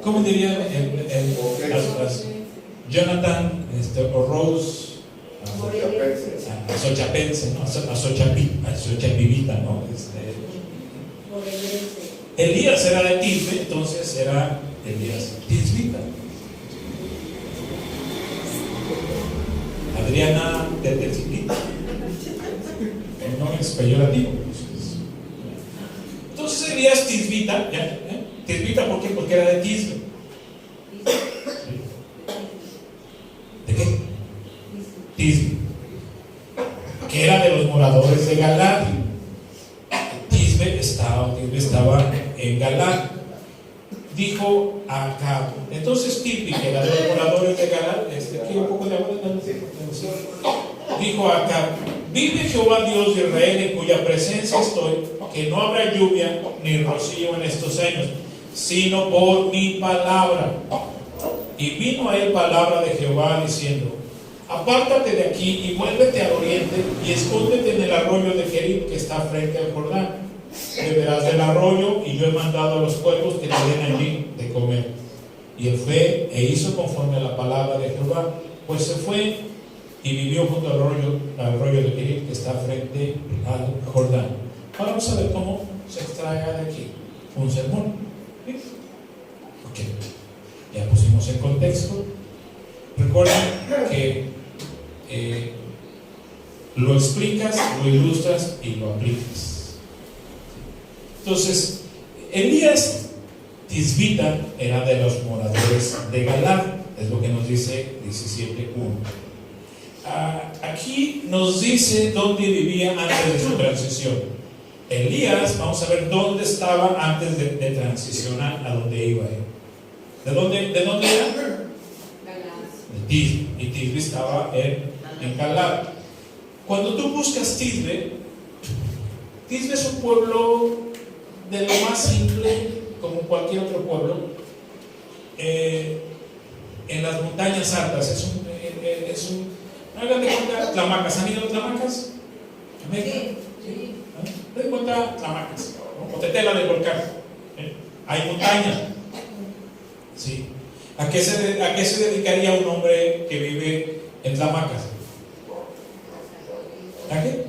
Speaker 1: ¿cómo diría Jonathan o Rose? Azochapense, ¿no? Azochapivita, ¿no? Elías era de Tisbe, entonces era Elías Tisbita. Adriana de Tercipita. No es peyorativo. Entonces Elías Tisbita, Tisbita, ¿por qué? Porque era de Tisbe. ¿De qué? Tisbe. Que era de los moradores de Galad. Tisbe estaba en Galad. Dijo a Acab. Entonces Tisbe, que era de los moradores de Galad, aquí un poco de agua. Dijo a Acab: vive Jehová Dios de Israel, en cuya presencia estoy, que no habrá lluvia ni rocío en estos años, sino por mi palabra. Y vino a él palabra de Jehová diciendo: apártate de aquí y vuélvete al oriente y escóndete en el arroyo de Kerit que está frente al Jordán. Beberás del arroyo, y yo he mandado a los cuervos que te den allí de comer. Y él fue e hizo conforme a la palabra de Jehová, pues se fue y vivió junto al arroyo de Kerit que está frente al Jordán. Ahora vamos a ver cómo se extrae de aquí un sermón. que ya pusimos en contexto. Recuerda que lo explicas, lo ilustras y lo aplicas. Entonces, Elías Tisbita era de los moradores de Galad, es lo que nos dice 17:1. Aquí nos dice dónde vivía antes de su transición. Elías, vamos a ver dónde estaba antes de transicionar a dónde iba él. ¿De dónde era? De Tisbe. Y Tisbe estaba en Galad. Cuando tú buscas Tisbe es un pueblo de lo más simple, como cualquier otro pueblo, en las montañas altas. Hagan de cuenta, Tlamacas. ¿Han ido a Tlamacas?
Speaker 3: Sí.
Speaker 1: Den cuenta Tlamacas, ¿no? O Tetela del volcán. Hay montaña. Sí. ¿A qué se dedicaría un hombre que vive en Tlamacas? ¿A qué?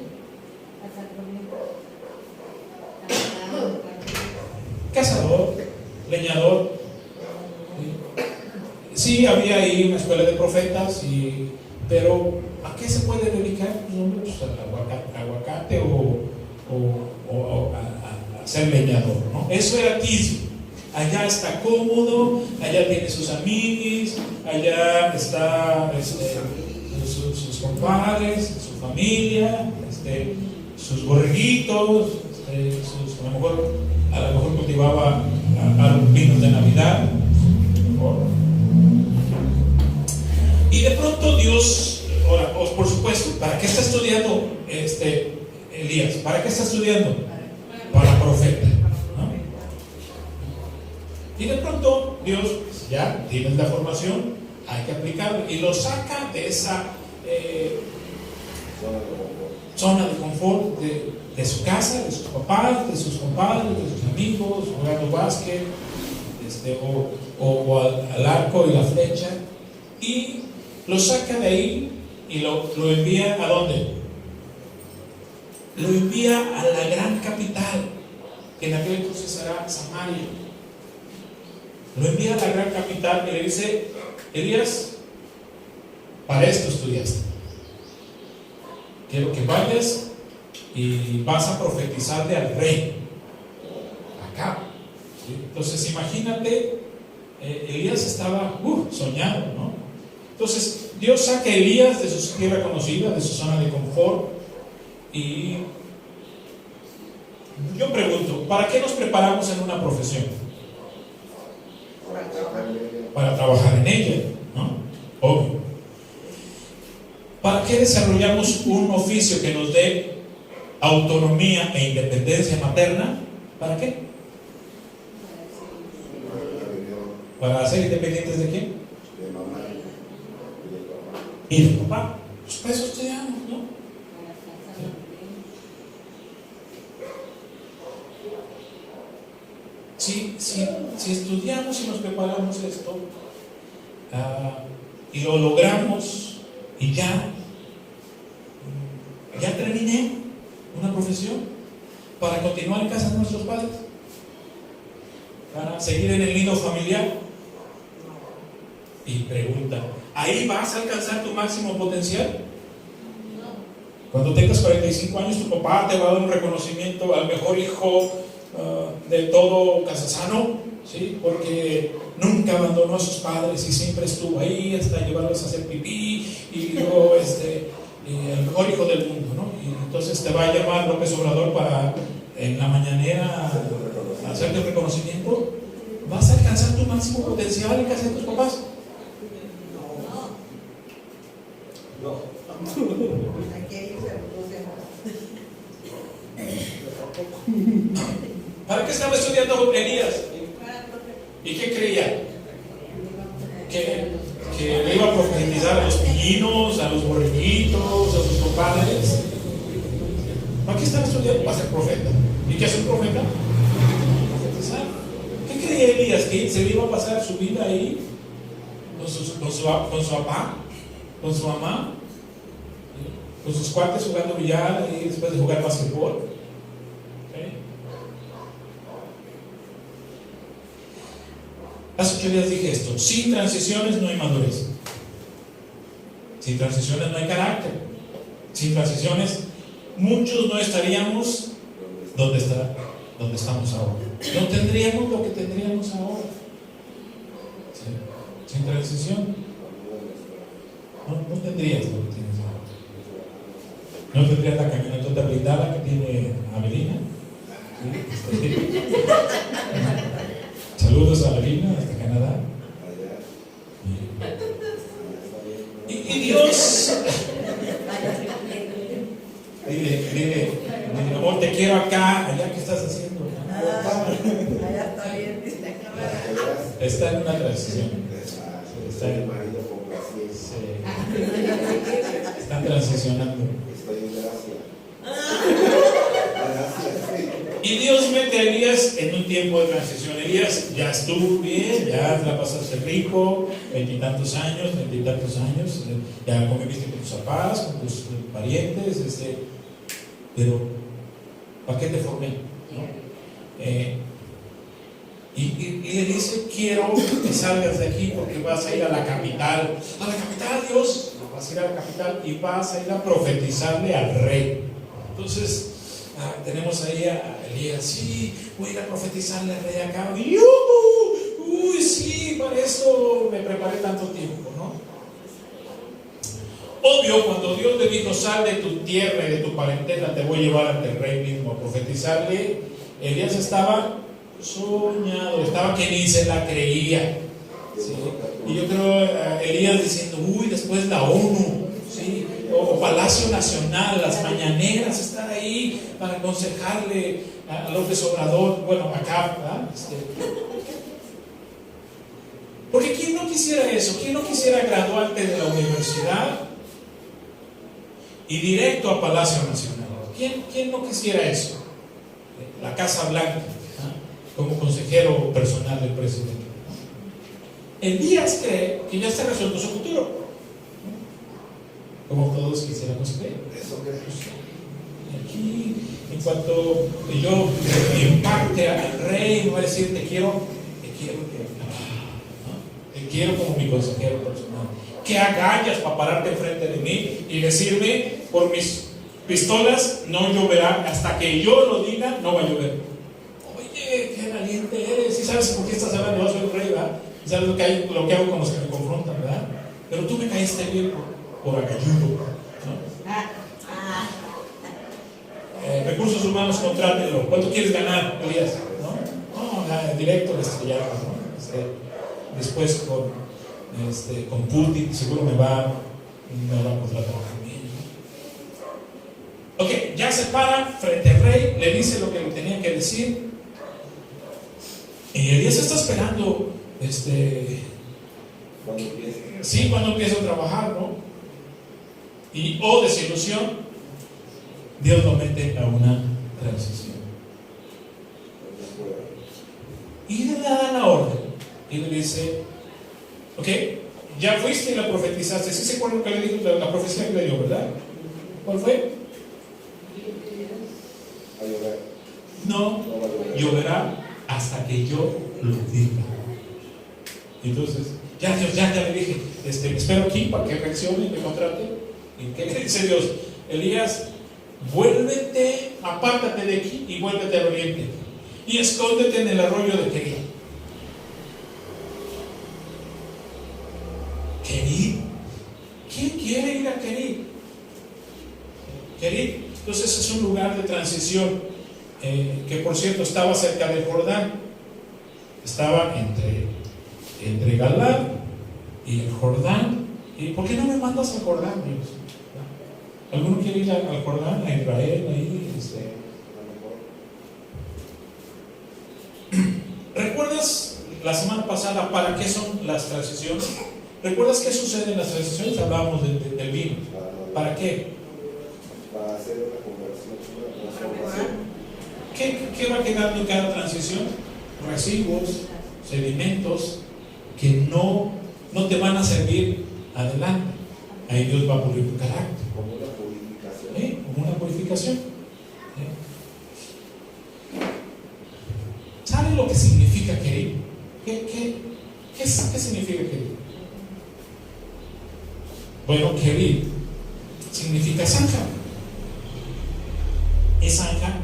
Speaker 1: Cazador, leñador. Sí, había ahí una escuela de profetas, pero ¿a qué se puede dedicar? Pues al aguacate o a ser leñador, ¿no? Eso era Tisbe. Allá está cómodo, allá tiene sus amigos, allá está sus compadres, su familia, sus borreguitos, a lo mejor cultivaba vinos de Navidad. Y de pronto Dios, ahora, por supuesto, ¿para qué está estudiando Elías? ¿Para qué está estudiando? Para profeta, ¿no? Y de pronto Dios, pues ya tienes la formación, hay que aplicarlo, y lo saca de esa zona de confort de su casa, de sus papás, de sus compadres, de sus amigos, jugando básquet, o al arco y la flecha, y lo saca de ahí y lo envía ¿a dónde? Lo envía a la gran capital, que en aquel entonces era Samaria. Lo envía a la gran capital y le dice: Elías, para esto estudiaste. Quiero que vayas y vas a profetizarle al rey acá. ¿Sí? Entonces imagínate, Elías estaba soñado, ¿no? Entonces Dios saca a Elías de su tierra conocida, de su zona de confort, y yo pregunto, ¿para qué nos preparamos en una profesión? Para trabajar en ella, ¿no? Obvio. ¿Para qué desarrollamos un oficio que nos dé autonomía e independencia materna? ¿Para qué? ¿Para ser independientes de quién?
Speaker 2: De mamá
Speaker 1: y de papá. Pues para eso estudiamos, ¿no? Si estudiamos y nos preparamos esto, y lo logramos, y ya terminé una profesión para continuar en casa de nuestros padres, para seguir en el nido familiar. Y pregunta, ¿ahí vas a alcanzar tu máximo potencial? Cuando tengas 45 años, tu papá te va a dar un reconocimiento al mejor hijo de todo Casasano, ¿sí? Porque nunca abandonó a sus padres y siempre estuvo ahí hasta llevarlos a hacer pipí, y luego el mejor hijo del mundo, ¿no? Y entonces te va a llamar López Obrador para en la mañanera hacerte un reconocimiento. ¿Vas a alcanzar tu máximo potencial en casa de tus papás?
Speaker 2: No.
Speaker 1: ¿Para qué estaba estudiando Elías? ¿Y qué creía? Que le iba a profetizar a los pillinos, a los borreguitos, a sus compadres. ¿Para qué estaba estudiando? Para ser profeta. ¿Y qué es un profeta? Profetizar. ¿Qué creía Elías? ¿Que se le iba a pasar su vida ahí con su papá, con su mamá, con sus cuates jugando billar y después de jugar basquetbol? Hace 8 días dije esto: sin transiciones no hay madurez. Sin transiciones no hay carácter. Sin transiciones muchos no estaríamos donde estamos ahora. No tendríamos lo que tendríamos ahora. ¿Sí? Sin transición no tendrías lo que tienes ahora. No tendrías la camioneta blindada que tiene Avelina. ¿Sí? Saludos a Avelina hasta Canadá. Y Dios dile, amor, te quiero acá. Allá, ¿qué estás haciendo?
Speaker 3: Allá está bien, dice la cámara.
Speaker 1: Está en una transición.
Speaker 2: Está el marido con paciencia.
Speaker 1: Están transicionando.
Speaker 2: Estoy en gracia.
Speaker 1: Y Dios mete a Elías en un tiempo de transición. Elías ya estuvo bien, ya la pasaste rico, 20 y tantos años, ya conviviste con tus papás, con tus parientes, pero ¿para qué te formé? ¿No? Y le dice: quiero que salgas de aquí porque vas a ir a la capital. ¿A la capital, Dios? No, vas a ir a la capital y vas a ir a profetizarle al rey. Entonces, tenemos ahí a Elías: sí, voy a ir a profetizarle al rey acá. Y uy, sí, para esto me preparé tanto tiempo, ¿no? Obvio, cuando Dios le dijo: sal de tu tierra y de tu parentela, te voy a llevar ante el rey mismo a profetizarle, Elías estaba soñado, estaba que ni se la creía, ¿sí? Y yo creo Elías diciendo: uy, después la ONU, ¿sí? O Palacio Nacional, las mañaneras, estar ahí para aconsejarle a López Obrador, bueno, acá, ¿verdad? Porque ¿quién no quisiera eso? ¿Quién no quisiera graduarte de la universidad y directo a Palacio Nacional? ¿Quién no quisiera eso? La Casa Blanca, ¿no? Como consejero personal del presidente. Elías cree que ya está resuelto su futuro, ¿no? Como todos quisiéramos creer.
Speaker 2: Eso que
Speaker 1: Aquí, en cuanto yo impacte al rey, me va a decir: te quiero como mi consejero personal. Que agallas para pararte enfrente de mí y decirme: por mis pistolas no lloverá, hasta que yo lo diga, no va a llover. Oye, qué valiente eres. ¿Sí sabes por qué estás hablando? Yo soy el rey, ¿verdad? ¿Y sabes lo que hago con los que me confrontan, verdad? Pero tú me caíste bien por agalludo, ¿no? Recursos humanos, contrátenlo. ¿Cuánto quieres ganar, Elías? No, directo le estrellaron, ¿no? Después con Putin seguro me va a contratar también. Ok, ya se para frente al rey, le dice lo que le tenía que decir. Y Elías está esperando cuando empieza a trabajar, ¿no? Y desilusión, Dios lo mete a una transición. Y le da la orden. Y le dice: ok, ya fuiste y la profetizaste. ¿Sí se acuerdan que le dijo la profecía que le dio, verdad? ¿Cuál fue? No lloverá hasta que yo lo diga. Entonces, ya Dios, ya le dije, espero aquí para que reaccione y me contrate. ¿Y qué le dice Dios? Elías, vuélvete, apártate de aquí y vuélvete al oriente y escóndete en el arroyo de Kerit. ¿Kerit? ¿Quién quiere ir a Kerit? Kerit, entonces, es un lugar de transición que, por cierto, estaba cerca del Jordán. Estaba entre Galaad y el Jordán. ¿Y por qué no me mandas al Jordán, Dios? ¿Alguno quiere ir al Jordán, a Israel, ahí? ¿Recuerdas la semana pasada para qué son las transiciones? ¿Recuerdas qué sucede en las transiciones? Hablábamos del vino. ¿Para qué?
Speaker 2: Para hacer una conversión, una transformación.
Speaker 1: ¿Qué va quedando en cada transición? Residuos, sedimentos que no te van a servir adelante. Ahí Dios va a pulir tu carácter.
Speaker 2: Como una purificación.
Speaker 1: Como una purificación. ¿Saben lo que significa querer? ¿Qué significa querir? Bueno, querir significa zanja. ¿Y zanja?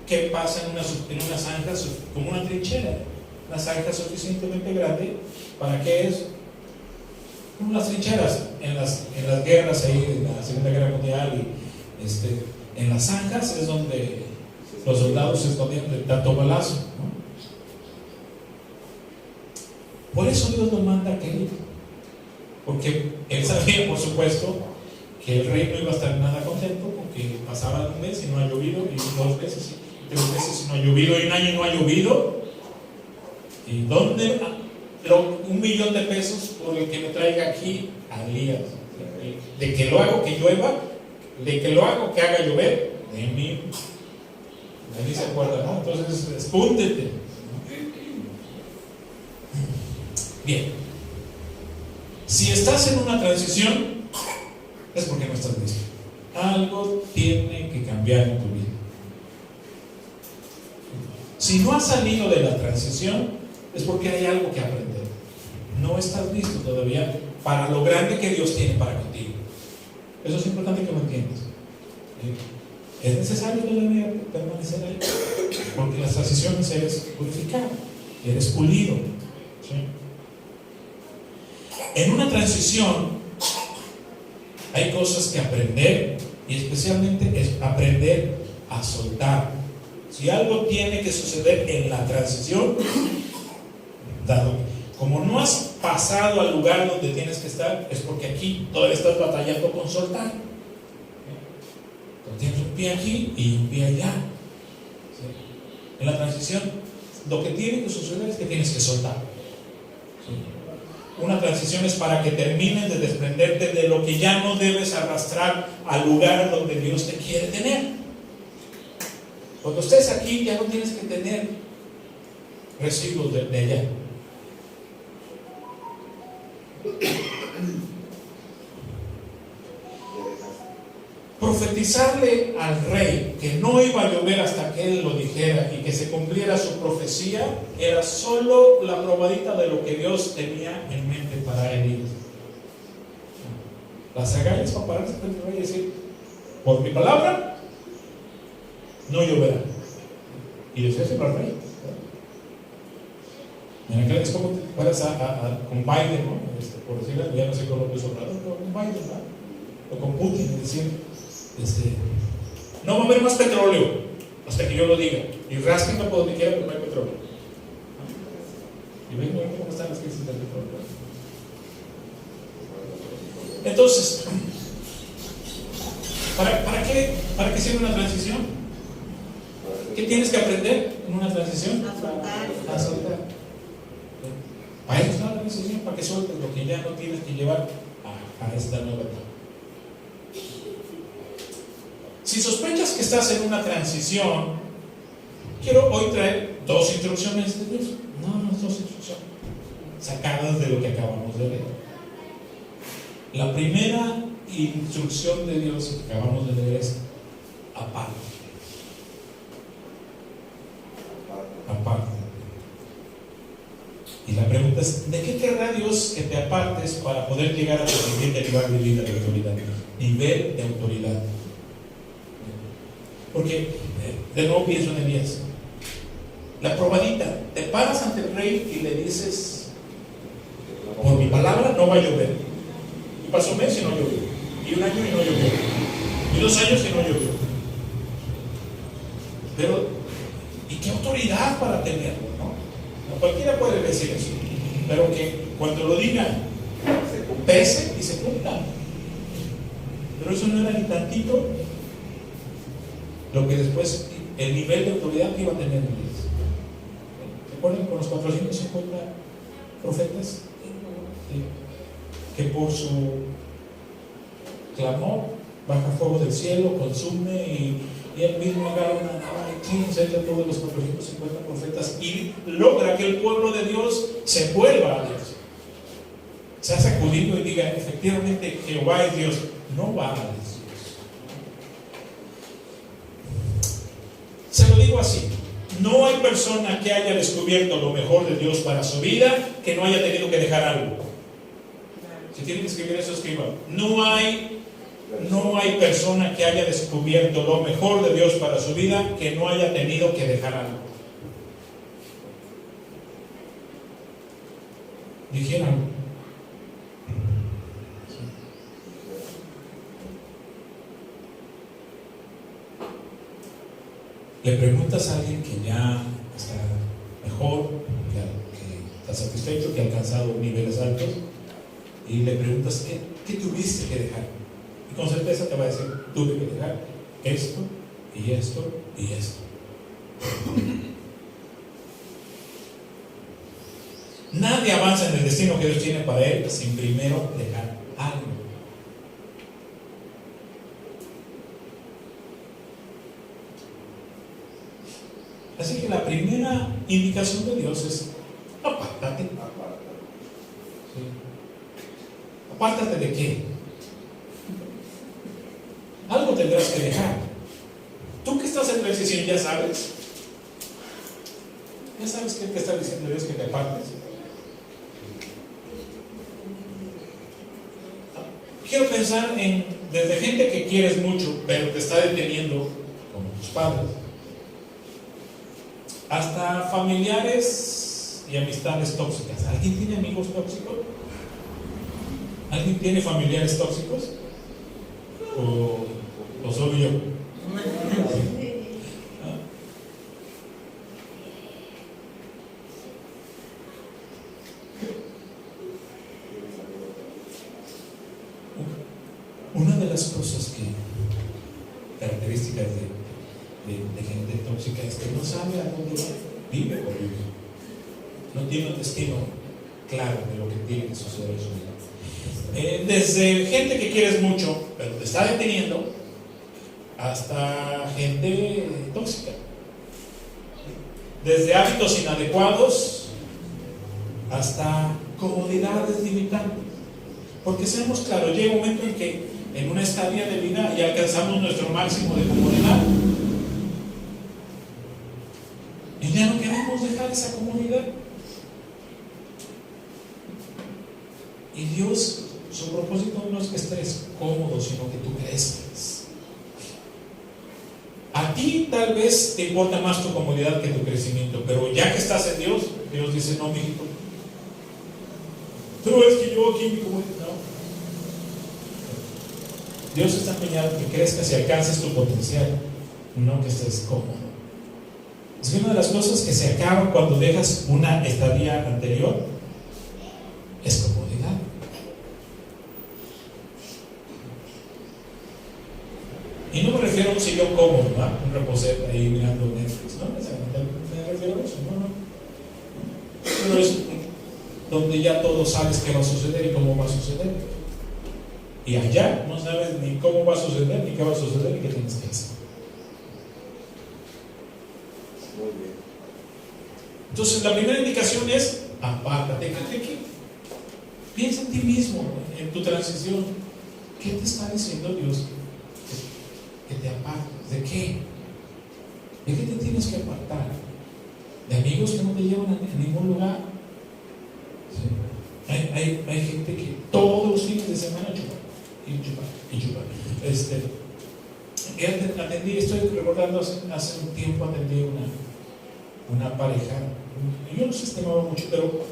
Speaker 1: ¿Qué pasa en una zanja? Como una trinchera. Una zanja suficientemente grande. ¿Para qué es? Como las trincheras en las guerras ahí, en la Segunda Guerra Mundial, y en las zanjas es donde los soldados se escondían de tanto balazo, ¿no? Por eso Dios nos manda a querer, porque Él sabía, por supuesto, que el rey no iba a estar nada contento, porque pasaba un mes y no ha llovido, y 2 veces, y 3 veces y no ha llovido, y un año y no ha llovido. ¿Y dónde? $1,000,000 de pesos por el que me traiga aquí a Elías. De que lo hago que llueva, de que lo hago que haga llover, de mí. Ahí se acuerda, ¿no? Entonces, espúntete. Bien. Si estás en una transición, es porque no estás listo. Algo tiene que cambiar en tu vida. Si no has salido de la transición, es porque hay algo que aprender. No estás listo todavía para lo grande que Dios tiene para contigo. Eso es importante que lo entiendas. Es necesario todavía permanecer ahí, porque en las transiciones eres purificado, eres pulido, ¿sí? En una transición hay cosas que aprender, y especialmente es aprender a soltar. Si algo tiene que suceder en la transición, dado como no has pasado al lugar donde tienes que estar, es porque aquí todavía estás batallando con soltar. Entonces tienes un pie aquí y un pie allá. ¿Sí? En la transición, lo que tiene que suceder es que tienes que soltar. ¿Sí? Una transición es para que termines de desprenderte de lo que ya no debes arrastrar al lugar donde Dios te quiere tener. Cuando estés aquí, ya no tienes que tener residuos de allá. Profetizarle al rey que no iba a llover hasta que él lo dijera y que se cumpliera su profecía era solo la probadita de lo que Dios tenía en mente para Elías. Las agallas para pararse frente al rey y decir: por mi palabra no lloverá. Y decirse para el rey. Es como te fueras con Biden, ¿no? Por decirlo, ya no sé con López Obrador, pero con Biden, ¿no? O con Putin, decir, no va a haber más petróleo hasta que yo lo diga. Y rasquen por donde quiera, pero no hay petróleo. Y ven cómo están las crisis del petróleo. Entonces, ¿para qué sirve una transición? ¿Qué tienes que aprender en una transición? A soltar. Para eso está la transición, para que sueltes lo que ya no tienes que llevar a esta nueva etapa. Si sospechas que estás en una transición, quiero hoy traer 2 instrucciones de Dios. No, 2 instrucciones sacadas de lo que acabamos de leer. La primera instrucción de Dios que acabamos de leer es: aparte. Aparte. Y la pregunta es: ¿de qué querrá Dios que te apartes para poder llegar a tu siguiente nivel de vida de autoridad? Nivel de autoridad. Porque, de nuevo pienso en Elías. La probadita, te paras ante el rey y le dices: por mi palabra no va a llover. Y pasó un mes y no llovió. Y un año y no llovió. Y 2 años y no llovió. Pero, ¿y qué autoridad para tenerlo? ¿No? Cualquiera puede decir eso. Pero que cuando lo diga, pese y se cumpla. Pero eso no era ni tantito lo que después, el nivel de autoridad que iba a tener Elías. ¿Recuerdan con los 450 profetas? Que por su clamor baja fuego del cielo, consume y él mismo agarra una navaja y echa a todos los 450 profetas y logra que el pueblo de Dios se vuelva a Dios. Se ha sacudido y diga: efectivamente Jehová es Dios. No va a Dios. Se lo digo así: No hay persona que haya descubierto lo mejor de Dios para su vida que no haya tenido que dejar algo. Si tienen que escribir eso, escriban. No hay persona que haya descubierto lo mejor de Dios para su vida que no haya tenido que dejar algo. Dijeron. Le preguntas a alguien que ya está mejor, que está satisfecho, que ha alcanzado niveles altos, y le preguntas ¿qué tuviste que dejar? Y con certeza te va a decir, tuve que dejar esto y esto y esto. Nadie avanza en el destino que Dios tiene para él sin primero dejar algo. Así que la primera indicación de Dios es apártate. ¿Sí? ¿Apártate de qué? Algo tendrás que dejar. Tú que estás en transición ya sabes. Ya sabes que te está diciendo Dios que te apartes. Quiero pensar desde gente que quieres mucho, pero te está deteniendo, como tus padres, hasta familiares y amistades tóxicas. ¿Alguien tiene amigos tóxicos? ¿Alguien tiene familiares tóxicos? ¿O solo yo? Una de las cosas características de gente tóxica es que no sabe a dónde va, vive por vivir. No tiene un destino claro de lo que tiene que suceder en su vida. Desde gente que quieres mucho, pero te está deteniendo, hasta gente tóxica. Desde hábitos inadecuados hasta comodidades limitantes. Porque seamos claros, llega un momento en que en una estadía de vida ya alcanzamos nuestro máximo de comodidad. Y ya no queremos dejar esa comodidad. Y Dios, su propósito no es que estés cómodo, sino que tú crezcas. A ti tal vez te importa más tu comodidad que tu crecimiento, pero ya que estás en Dios, Dios dice, no, mijito, pero es que yo aquí mi comodidad, no. Dios está empeñado en que crezcas y alcances tu potencial, no que estés cómodo. Es que una de las cosas que se acaban cuando dejas una estadía anterior es comodidad. Y no me refiero a un sillón cómodo, ¿no? Un reposer ahí mirando Netflix, ¿no? Me refiero a eso, no. Pero es donde ya todo sabes qué va a suceder y cómo va a suceder. Y allá no sabes ni cómo va a suceder, ni qué va a suceder, ni qué tienes que hacer.
Speaker 2: Muy bien.
Speaker 1: Entonces, la primera indicación es apártate. Piensa en ti mismo, en tu transición. ¿Qué te está diciendo Dios? Que te apartes. ¿De qué? ¿De qué te tienes que apartar? ¿De amigos que no te llevan a ningún lugar? ¿Sí? Hay gente que todos los fines de semana chupa. Estoy recordando hace un tiempo atendí una pareja. Yo no se estimaba mucho, pero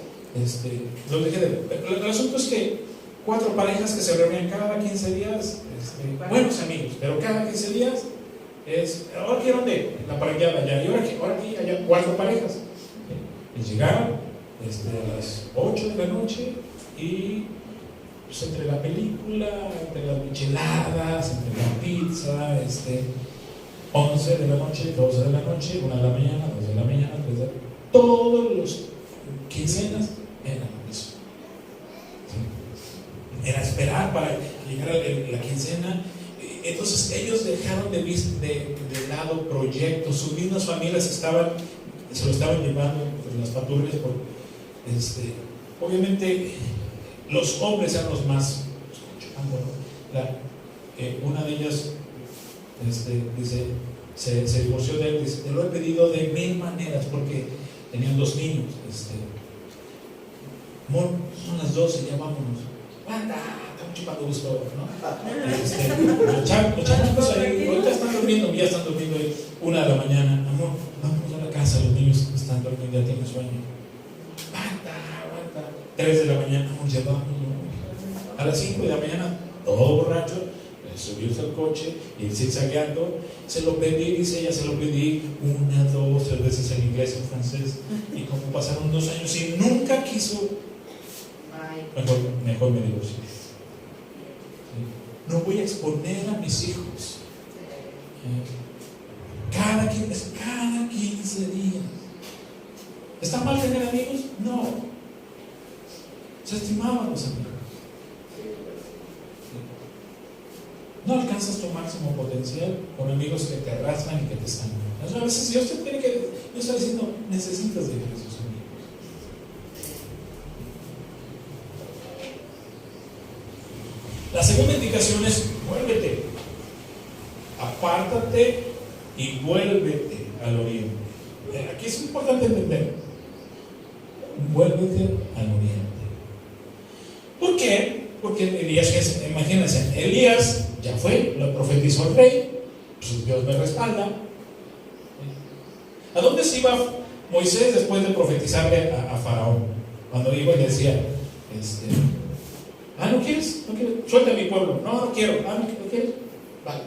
Speaker 1: lo dejé de ver. El asunto es que 4 parejas que se reunían cada 15 días, buenos amigos, pero cada 15 días ahora que de la parejada allá, y ahora aquí hay 4 parejas. Y llegaron a las 8 de la noche y pues, entre la película, entre las micheladas, entre la pizza, 11 de la noche, 12 de la noche, 1 de la mañana, 2 de la mañana, 3 de la mañana, todos los quincenas eran lo mismo. ¿Sí? Era esperar para que llegara la quincena. Entonces ellos dejaron de lado proyectos, sus mismas familias se lo estaban llevando en las patrullas. Obviamente los hombres eran los más una de ellas dice, se divorció de él. Dice, te lo he pedido de 1000 maneras, porque tenían 2 niños. Amor, son las 12, ya vámonos. Anda, estamos chupando gusto, ¿no? Los chamacos ahí, ahorita están durmiendo, ya están durmiendo ahí, 1 de la mañana. Amor, vámonos a la casa, los niños están durmiendo, ya tienen sueño. Aguanta. 3 de la mañana, amor, ya vámonos. A las 5 de la mañana, todo borracho, subirse al coche, ir zigzagueando. Se lo pedí, dice ella, se lo pedí 1, 2, 3 veces en inglés, en francés. Y como pasaron 2 años y nunca quiso, mejor me divorcié. No voy a exponer a mis hijos. Cada 15 días. ¿Está mal tener amigos? No. Se estimaban los amigos. No alcanzas tu máximo potencial con amigos que te arrastran y que te están. A veces Dios está diciendo, necesitas de esos amigos. La segunda indicación es: vuélvete. Apártate y vuélvete al oriente. Aquí es importante entender. Vuélvete al oriente. ¿Por qué? Porque Elías, imagínense, Elías ya fue, lo profetizó el rey, pues Dios me respalda. ¿A dónde se iba Moisés después de profetizarle a Faraón? Cuando iba y le decía, ¿no quieres? ¿No quieres? Suelta a mi pueblo. No quiero. ¿No quieres? Vale.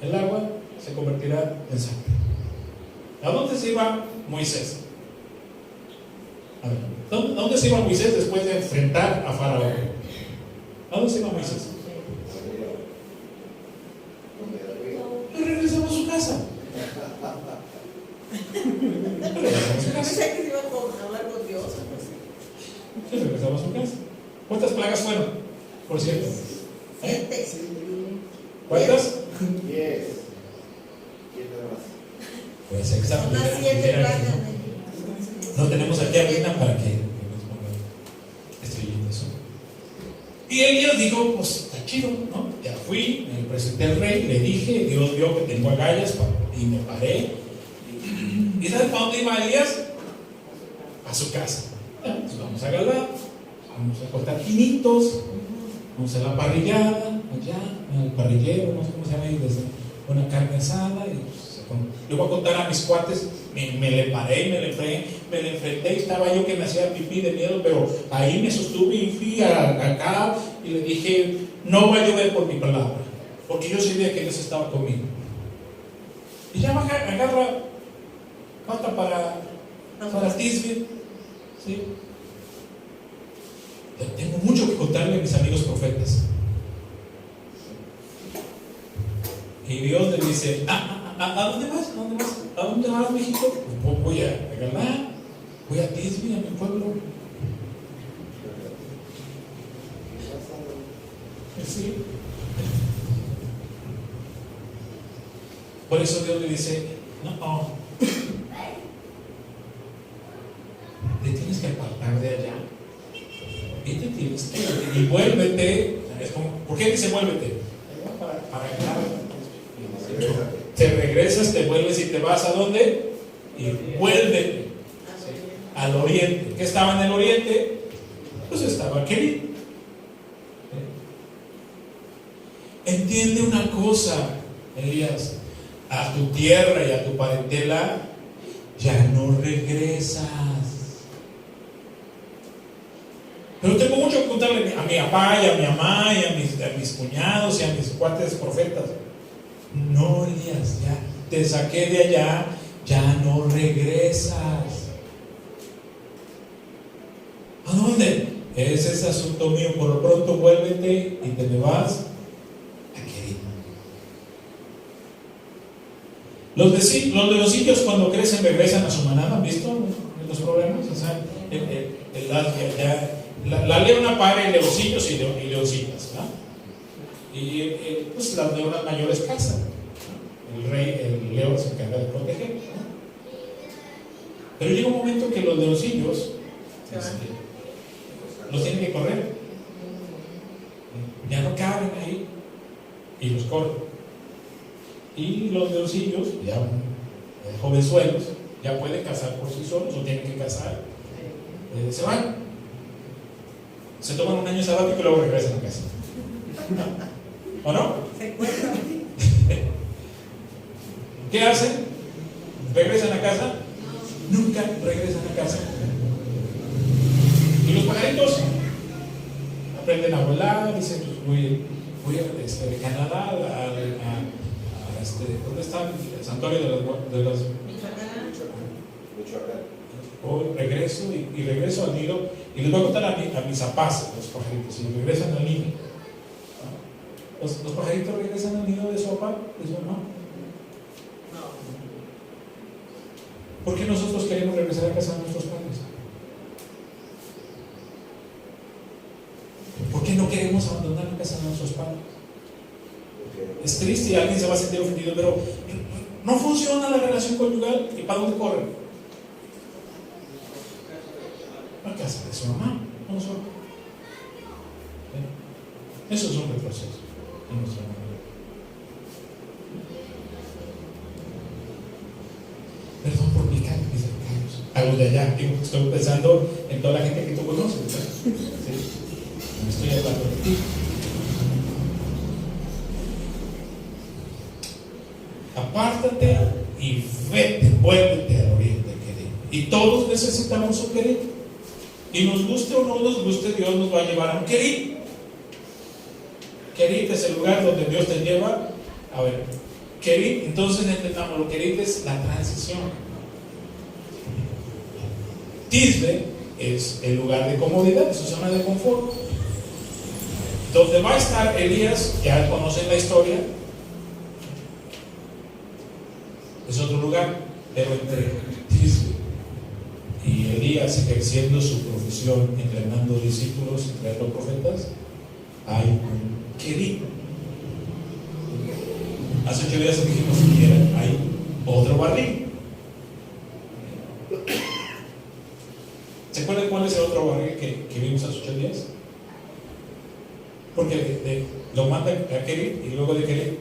Speaker 1: El agua se convertirá en sangre. ¿A dónde se iba Moisés? A ver, ¿dónde se iba Moisés después de enfrentar a Faraón? ¿A dónde se iba Moisés? Regresaba a su casa.
Speaker 3: Pensé que se iba a hablar con Dios.
Speaker 1: Regresaba a su casa. ¿Cuántas plagas fueron? Por cierto.
Speaker 3: 7.
Speaker 1: ¿Cuántas?
Speaker 2: 10.
Speaker 1: Pues exacto.
Speaker 3: Son las 7 plagas.
Speaker 1: No tenemos aquí a Rina para que nos ponga estrellitas. Y Elías dijo, pues está chido, ¿no? Ya fui, me presenté al rey, le dije, Dios vio que tengo agallas y me paré. ¿Y sabes para dónde iba Elías? A su casa. Entonces vamos a Galá, vamos a cortar quinitos, vamos a la parrillada, allá, al parrillero, no sé cómo se llama ahí, una carne asada. Y yo voy a contar a mis cuates, me le paré, me le enfrenté, y estaba yo que me hacía pipí de miedo, pero ahí me sostuve y fui acá y le dije, no va a llover por mi palabra, porque yo sabía que Dios estaba conmigo. Y ya agarra pata para Tisbit, ¿sí? Tengo mucho que contarle a mis amigos profetas. Y Dios le dice, ¿a dónde vas? ¿A dónde vas, mijito? Pues voy a Galá, voy a Tisbit, a mi pueblo. Sí. Por eso Dios le dice, no, te tienes que apartar de allá y vuélvete. ¿Por qué dice vuélvete? Para Galá. Te regresas, te vuelves y te vas ¿a dónde? Y vuélvete al oriente. ¿Qué estaba en el oriente? Pues estaba Kerit. Entiende una cosa, Elías: a tu tierra y a tu parentela ya no regresas. Pero tengo mucho que contarle a mi papá y a mi mamá y a mis cuñados y a mis cuates profetas. No, Elías, ya te saqué de allá, ya no regresas. ¿A dónde? Ese es asunto mío. Por lo pronto vuélvete y te me vas a Kerit. Los leoncillos cuando crecen regresan a su manada. ¿Han visto los problemas? O sea, la leona pare leoncillos y leoncitas, ¿no? Y pues las leonas mayores cazan, ¿no? El león se encarga de proteger, ¿no? Pero llega un momento que los leoncillos los tienen que correr, ya no caben ahí y los corren. Y los leoncillos, ya jovenzuelos, ya pueden casar por sí solos o tienen que casar. Se van, se toman un año sabático y luego regresan a casa. ¿O no?
Speaker 3: Se encuentran.
Speaker 1: ¿Qué hacen? ¿Regresan a casa? Nunca regresan a casa. Y los pajaritos aprenden a volar, dicen, pues voy a Canadá, ¿dónde está el santuario de las
Speaker 2: Michoacán.
Speaker 1: o regreso y regreso al nido y les voy a contar a mis papás, los pajaritos, y regresan al nido. Los pajaritos regresan al nido de su papá, de su mamá. ¿Por qué nosotros queremos regresar a casa de nuestros padres? ¿Por qué no queremos abandonar la casa de nuestros padres? Es triste y alguien se va a sentir ofendido, pero no funciona la relación conyugal. ¿Y para dónde corren? A casa de su mamá, no solo. Eso es un retroceso en nuestra vida. Perdón por mi canto, mis pecados. A los de allá, estoy pensando en toda la gente que tú conoces, ¿verdad? ¿Sí? No estoy hablando de ti. Apártate y vete, vuélvete al oriente, querido. Y todos necesitamos un querido. Y nos guste o no nos guste, Dios nos va a llevar a un querido. Querido es el lugar donde Dios te lleva. A ver, querido, entonces entendamos, lo querido es la transición. Tisbe es el lugar de comodidad, es su zona de confort. Donde va a estar Elías, ya conocen la historia, es otro lugar, pero entre Tisbe y Elías ejerciendo su profesión, entrenando discípulos, entrenando profetas, hay un querido. Hace 8 días dijimos que hay otro barril. ¿Se acuerdan cuál es el otro barril que vimos hace 8 días? Porque lo manda a Kerit y luego de Kerit,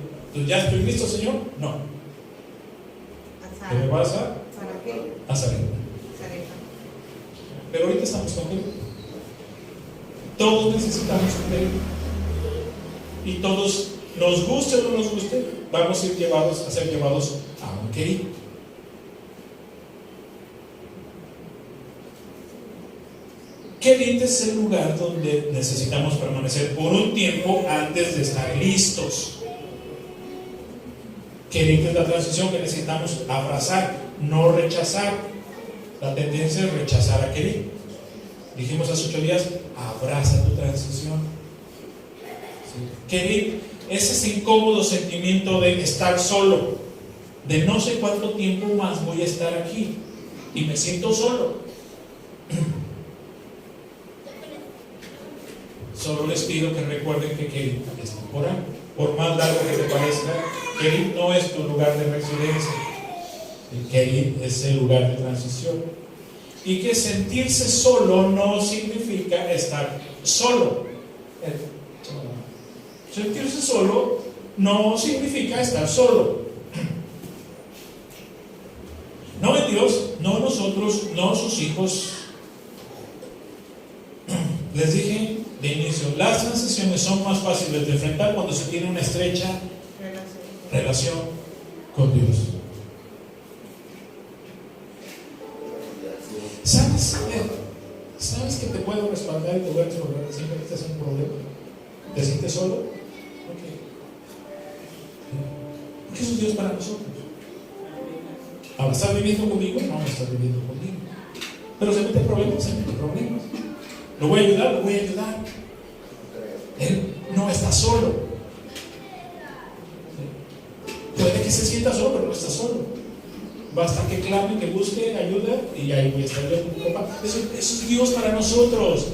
Speaker 1: ¿ya estoy listo, Señor? No. ¿Qué me vas a?
Speaker 3: ¿Para qué?
Speaker 1: A Sarepta. Pero ahorita estamos con Kerit. Todos necesitamos un Kerit. Y todos, nos guste o no nos guste, vamos a ser llevados a un Kerit. Kerit es el lugar donde necesitamos permanecer por un tiempo antes de estar listos. Kerit es la transición que necesitamos abrazar, no rechazar. La tendencia es rechazar a Kerit. Dijimos hace 8 días, abraza tu transición. ¿Sí? Kerit es ese incómodo sentimiento de estar solo, de no sé cuánto tiempo más voy a estar aquí y me siento solo. Solo les pido que recuerden que Kerit es temporal. Por más largo que te parezca, Kerit no es tu lugar de residencia. Kerit es el lugar de transición. Y que sentirse solo no significa estar solo. Sentirse solo no significa estar solo. No en Dios, no nosotros, no sus hijos. Les dije de inicio, las transiciones son más fáciles de enfrentar cuando se tiene una estrecha relación con Dios. ¿Sabes que te puedo respaldar y te voy a respaldar siempre que estás en un problema? ¿Te sientes solo? Ok. Porque eso es Dios para nosotros. Ahora, ¿estás viviendo conmigo? No, no estás viviendo conmigo. Pero se mete problemas, Lo voy a ayudar. Él no está solo. Puede que se sienta solo, pero no está solo. Basta que clame, que busque ayuda y ahí voy a estar yo con mi papá. Eso es Dios para nosotros.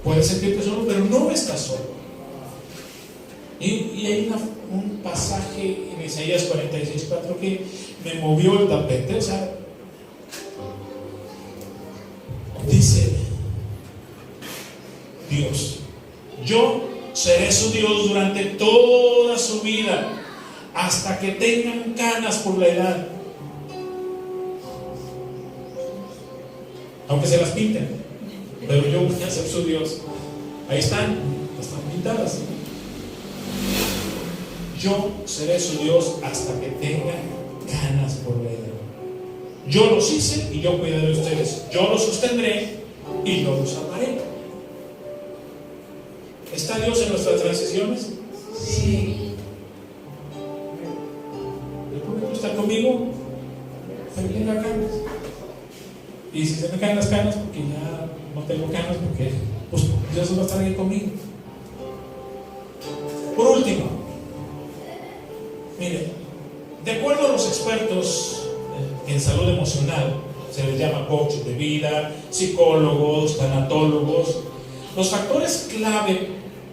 Speaker 1: Puedes sentirte solo, pero no estás solo. Y hay un pasaje en Isaías 46:4 que me movió el tapete. O sea, dice Dios: yo seré su Dios durante toda su vida. hasta que tengan canas por la edad. Aunque se las pinten, pero yo voy a ser su Dios. Ahí están pintadas. Yo seré su Dios hasta que tengan canas por la edad. Yo los hice y yo cuidaré de ustedes. Yo los sostendré y yo los amaré. ¿Está Dios en nuestras transiciones? Sí. ¿El público está conmigo? Se me caen las canas. Y si se me caen las canas, porque ya no tengo canas, porque pues Dios va a estar ahí conmigo. Por último, mire, de acuerdo a los expertos en salud emocional, se les llama coach de vida, psicólogos, tanatólogos, los factores clave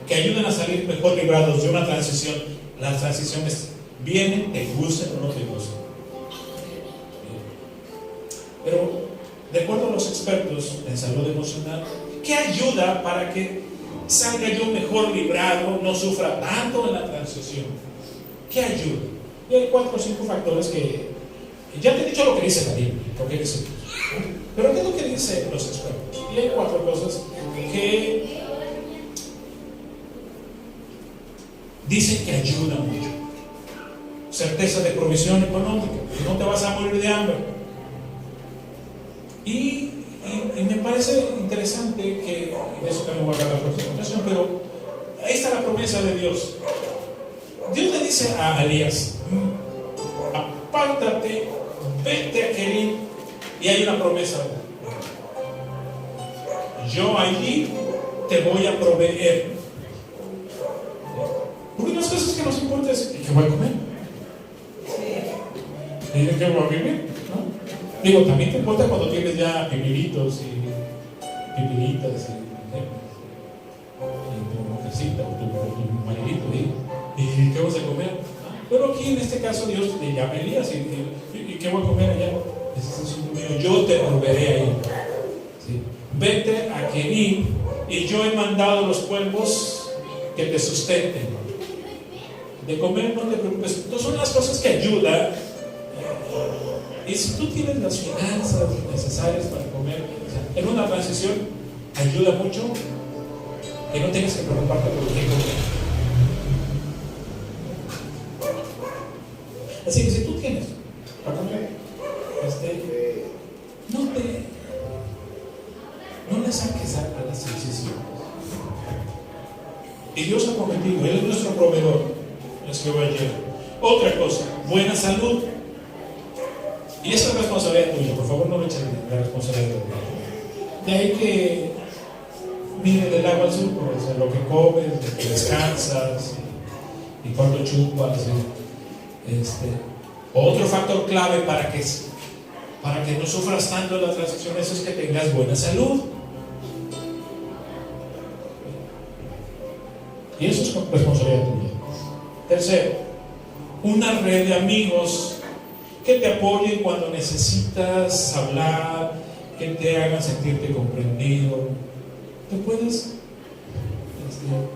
Speaker 1: que ayudan a salir mejor librados de una transición, las transiciones vienen, te gusten o no te gusten. Pero, de acuerdo a los expertos en salud emocional, ¿qué ayuda para que salga yo mejor librado, no sufra tanto en la transición? ¿Qué ayuda? Y hay 4 o 5 factores que ya te he dicho lo que dice la Biblia, lo que dice Dios. Pero ¿qué es lo que dicen los expertos? Y hay 4 cosas que dicen que ayudan mucho. Certeza de provisión económica, que no te vas a morir de hambre. Y me parece interesante que, de eso también voy a hablar la próxima ocasión, pero ahí está la promesa de Dios. Dios le dice a Elías: apártate, vete a Kerit, y hay una promesa. Yo allí te voy a proveer. Porque las cosas que nos importa es ¿qué voy a comer? ¿Y de qué voy a vivir? ¿No? Digo, también te importa cuando tienes ya pipilitos y pipilitas y tu mujercita o tu maridito, ¿y qué vas a comer? Pero aquí en este caso Dios te llama a Elías y ¿qué voy a comer allá? Ese es el asunto mío, yo te proveeré ahí. ¿Sí? Vete a Kerit y yo he mandado los cuervos que te sustenten. De comer no te preocupes. Entonces son las cosas que ayudan. Y si tú tienes las finanzas necesarias para comer, o sea, en una transición ayuda mucho que no tengas que preocuparte por qué comer. Así que si tú tienes para comer, no le saques a las transiciones. Y Dios ha prometido, Él es nuestro proveedor, es que va a llegar. Otra cosa, buena salud. Y esa es responsabilidad tuya, por favor no le echen la responsabilidad tuya. De ahí que mire del agua al sur, o sea, lo que comes, lo que descansas y cuánto chupas. Otro factor clave para que no sufras tanto en las transiciones es que tengas buena salud. Y eso es responsabilidad tuya. Tercero, una red de amigos que te apoyen cuando necesitas hablar, que te hagan sentirte comprendido. Te puedes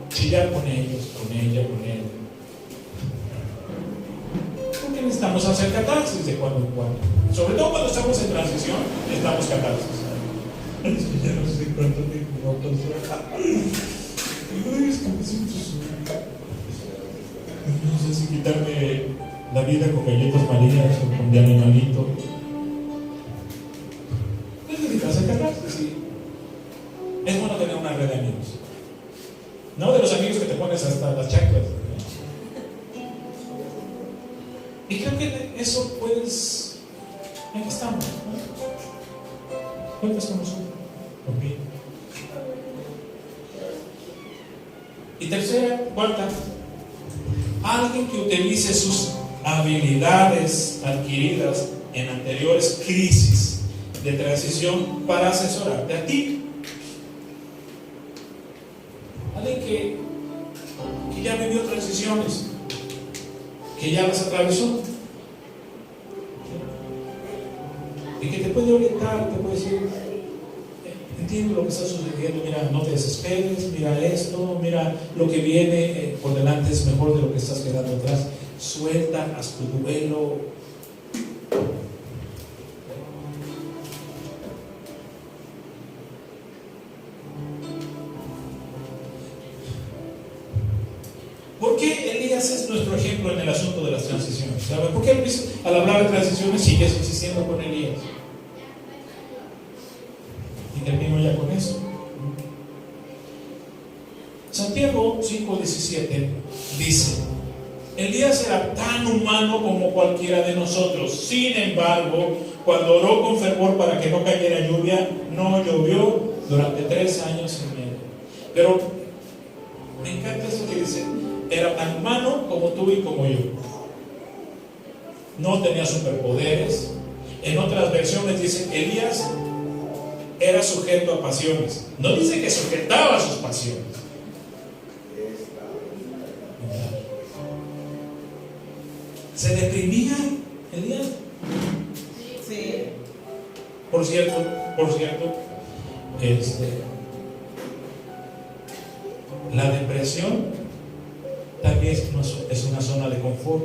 Speaker 1: chillar con ellos, con ella, con él. Porque necesitamos hacer catarsis de cuando en cuando. Sobre todo cuando estamos en transición, necesitamos catarsis. Ya no sé cuánto tiempo. No sé si quitarme la vida con galletas marías o con de animalito. Necesitas hacer catarsis, sí. Es bueno tener una red de amigos. No de los amigos que te pones hasta las chanclas. Y creo que eso puedes. Aquí estamos, ¿no? Cuentas con nosotros, conmigo. Y tercera, cuarta, alguien que utilice sus habilidades adquiridas en anteriores crisis de transición para asesorarte a ti. Alguien que ya vivió transiciones, que ya las atravesó y que te puede orientar, te puede decir: entiendo lo que está sucediendo, mira, no te desesperes, mira esto, mira lo que viene por delante es mejor de lo que estás quedando atrás. suelta, haz tu duelo. ¿Por qué Elías es nuestro ejemplo en el asunto de las transiciones? ¿Sabe? ¿Por qué Luis, al hablar de transiciones, sigues insistiendo con Elías? Y termino ya con eso. Santiago 5:17 dice: Elías era tan humano como cualquiera de nosotros. Sin embargo, cuando oró con fervor para que no cayera lluvia, no llovió durante 3 años y medio. Pero me encanta eso que dice: era tan humano como tú y como yo. No tenía superpoderes. En otras versiones dice: Elías era sujeto a pasiones. No dice que sujetaba sus pasiones. ¿Se deprimía Elías?
Speaker 3: Sí.
Speaker 1: Por cierto, la depresión también es una zona de confort.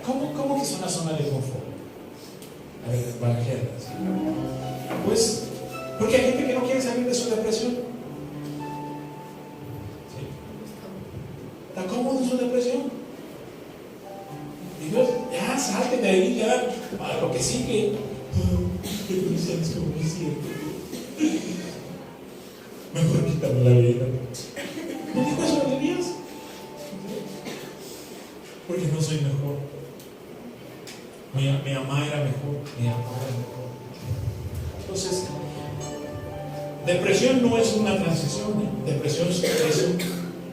Speaker 1: ¿Cómo que es una zona de confort? A ver, barajeras. Pues, porque hay gente que no quiere salir de su depresión. ¿Sí? ¿Está cómodo en su depresión? Dios, ya salte de ahí, ya, a lo que sigue. Mejor quítame la vida. ¿No dijo eso de Elías? Porque no soy mejor. Mi mamá era mejor. Entonces, depresión no es una transición. Depresión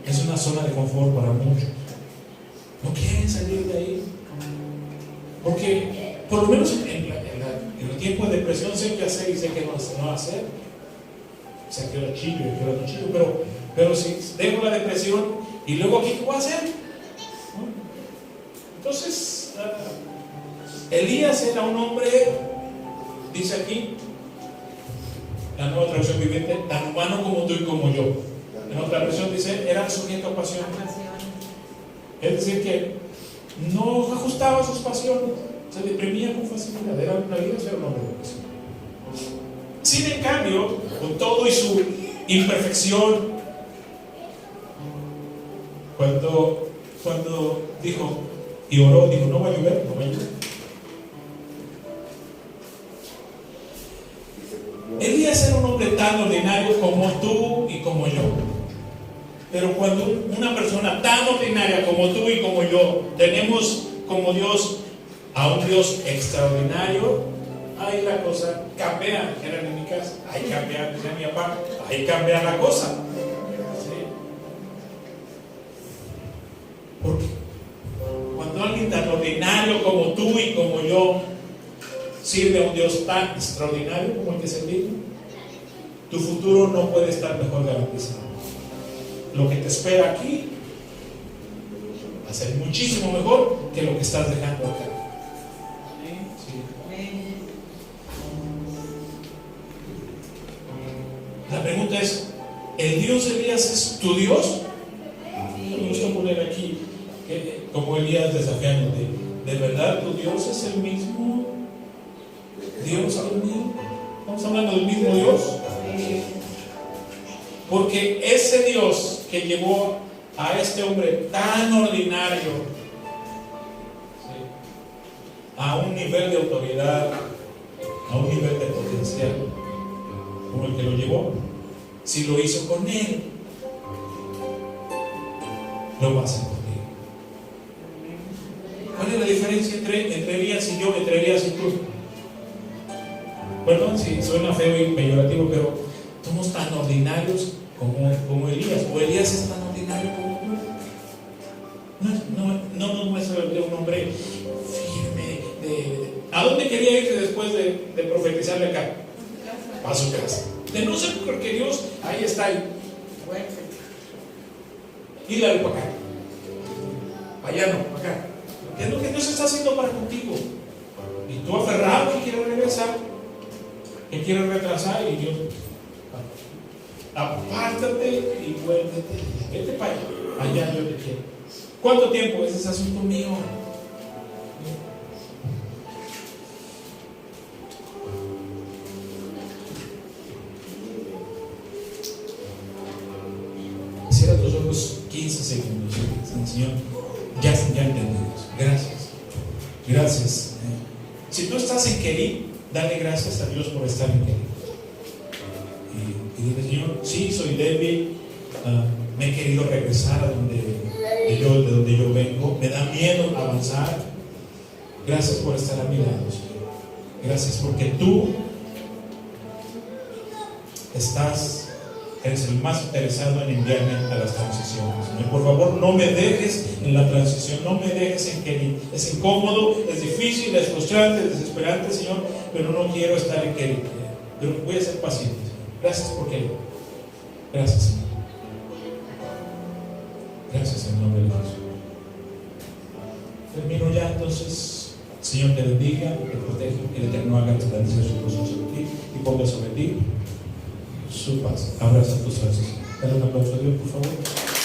Speaker 1: es una zona de confort para muchos. No quieren salir de ahí. Porque, por lo menos en el tiempo de depresión, sé qué hacer y sé qué no hacer. Sé que era chillo y que era no chillo, pero si dejo la depresión y luego, ¿qué voy a hacer? ¿No? Entonces, Elías era un hombre, dice aquí, la Nueva Traducción Viviente, tan humano como tú y como yo. En otra versión dice: era sujeto a pasiones. Es decir, que no ajustaba sus pasiones, se deprimía con facilidad. Era un hombre de pasión. Sin en cambio, con todo y su imperfección, cuando dijo y oró, dijo: no va a llover, no va a llover. Elías era un hombre tan ordinario como tú y como yo. Pero cuando una persona tan ordinaria como tú y como yo tenemos como Dios a un Dios extraordinario, ahí la cosa cambia. En mi casa, ahí cambia, decía mi papá, ahí cambia la cosa. ¿Sí? Porque cuando alguien tan ordinario como tú y como yo sirve a un Dios tan extraordinario como el que servimos, tu futuro no puede estar mejor garantizado. Lo que te espera aquí va a ser muchísimo mejor que lo que estás dejando acá. ¿Sí? La pregunta es: ¿el Dios de Elías es tu Dios? Me gusta poner aquí, como Elías desafiándote: ¿de verdad tu Dios es el mismo Dios que el mío? ¿Estamos hablando del mismo Dios? Porque ese Dios que llevó a este hombre tan ordinario, ¿sí?, a un nivel de autoridad, a un nivel de potencial como el que lo llevó, si lo hizo con él, lo va a hacer contigo. ¿Cuál es la diferencia entre Elías y yo, entre Elías y tú? Perdón si suena feo y peyorativo, pero somos tan ordinarios como Elías, o Elías es tan ordinario como tú. No nos muestra un hombre firme. ¿A dónde quería irse después de profetizarle acá? A su casa. De no ser porque Dios ahí está ahí. Y dale para acá. Para allá no, para acá. ¿Qué es lo que Dios está haciendo para contigo? Y tú aferrado que quieres regresar, que quieres retrasar, y Dios: apártate y vuélvete. Vete para allá. Allá yo te quiero. ¿Cuánto tiempo? Ese es asunto mío. Cierra tus ojos 15 segundos. Señor, ya entendimos. Gracias. Gracias. Si tú estás en Querí, dale gracias a Dios por estar en Querí. Y dile, Señor, sí, soy débil. Me he querido regresar a de donde yo vengo. Me da miedo avanzar. Gracias por estar a mi lado, Señor. Gracias porque tú eres el más interesado en enviarme a las transiciones. Señor, por favor, no me dejes en la transición, no me dejes en Querí. Es incómodo, es difícil, es frustrante, es desesperante, Señor, pero no quiero estar en Querí. Pero voy a ser paciente, Señor. Gracias por Querí. Gracias, Señor. Gracias en nombre de Jesús. Termino ya, entonces. Señor te bendiga, te protege, que el Eterno haga resplandecer su rostro sobre ti y ponga sobre ti su paz. Abraza tus brazos. Dale un aplauso a Dios, por favor.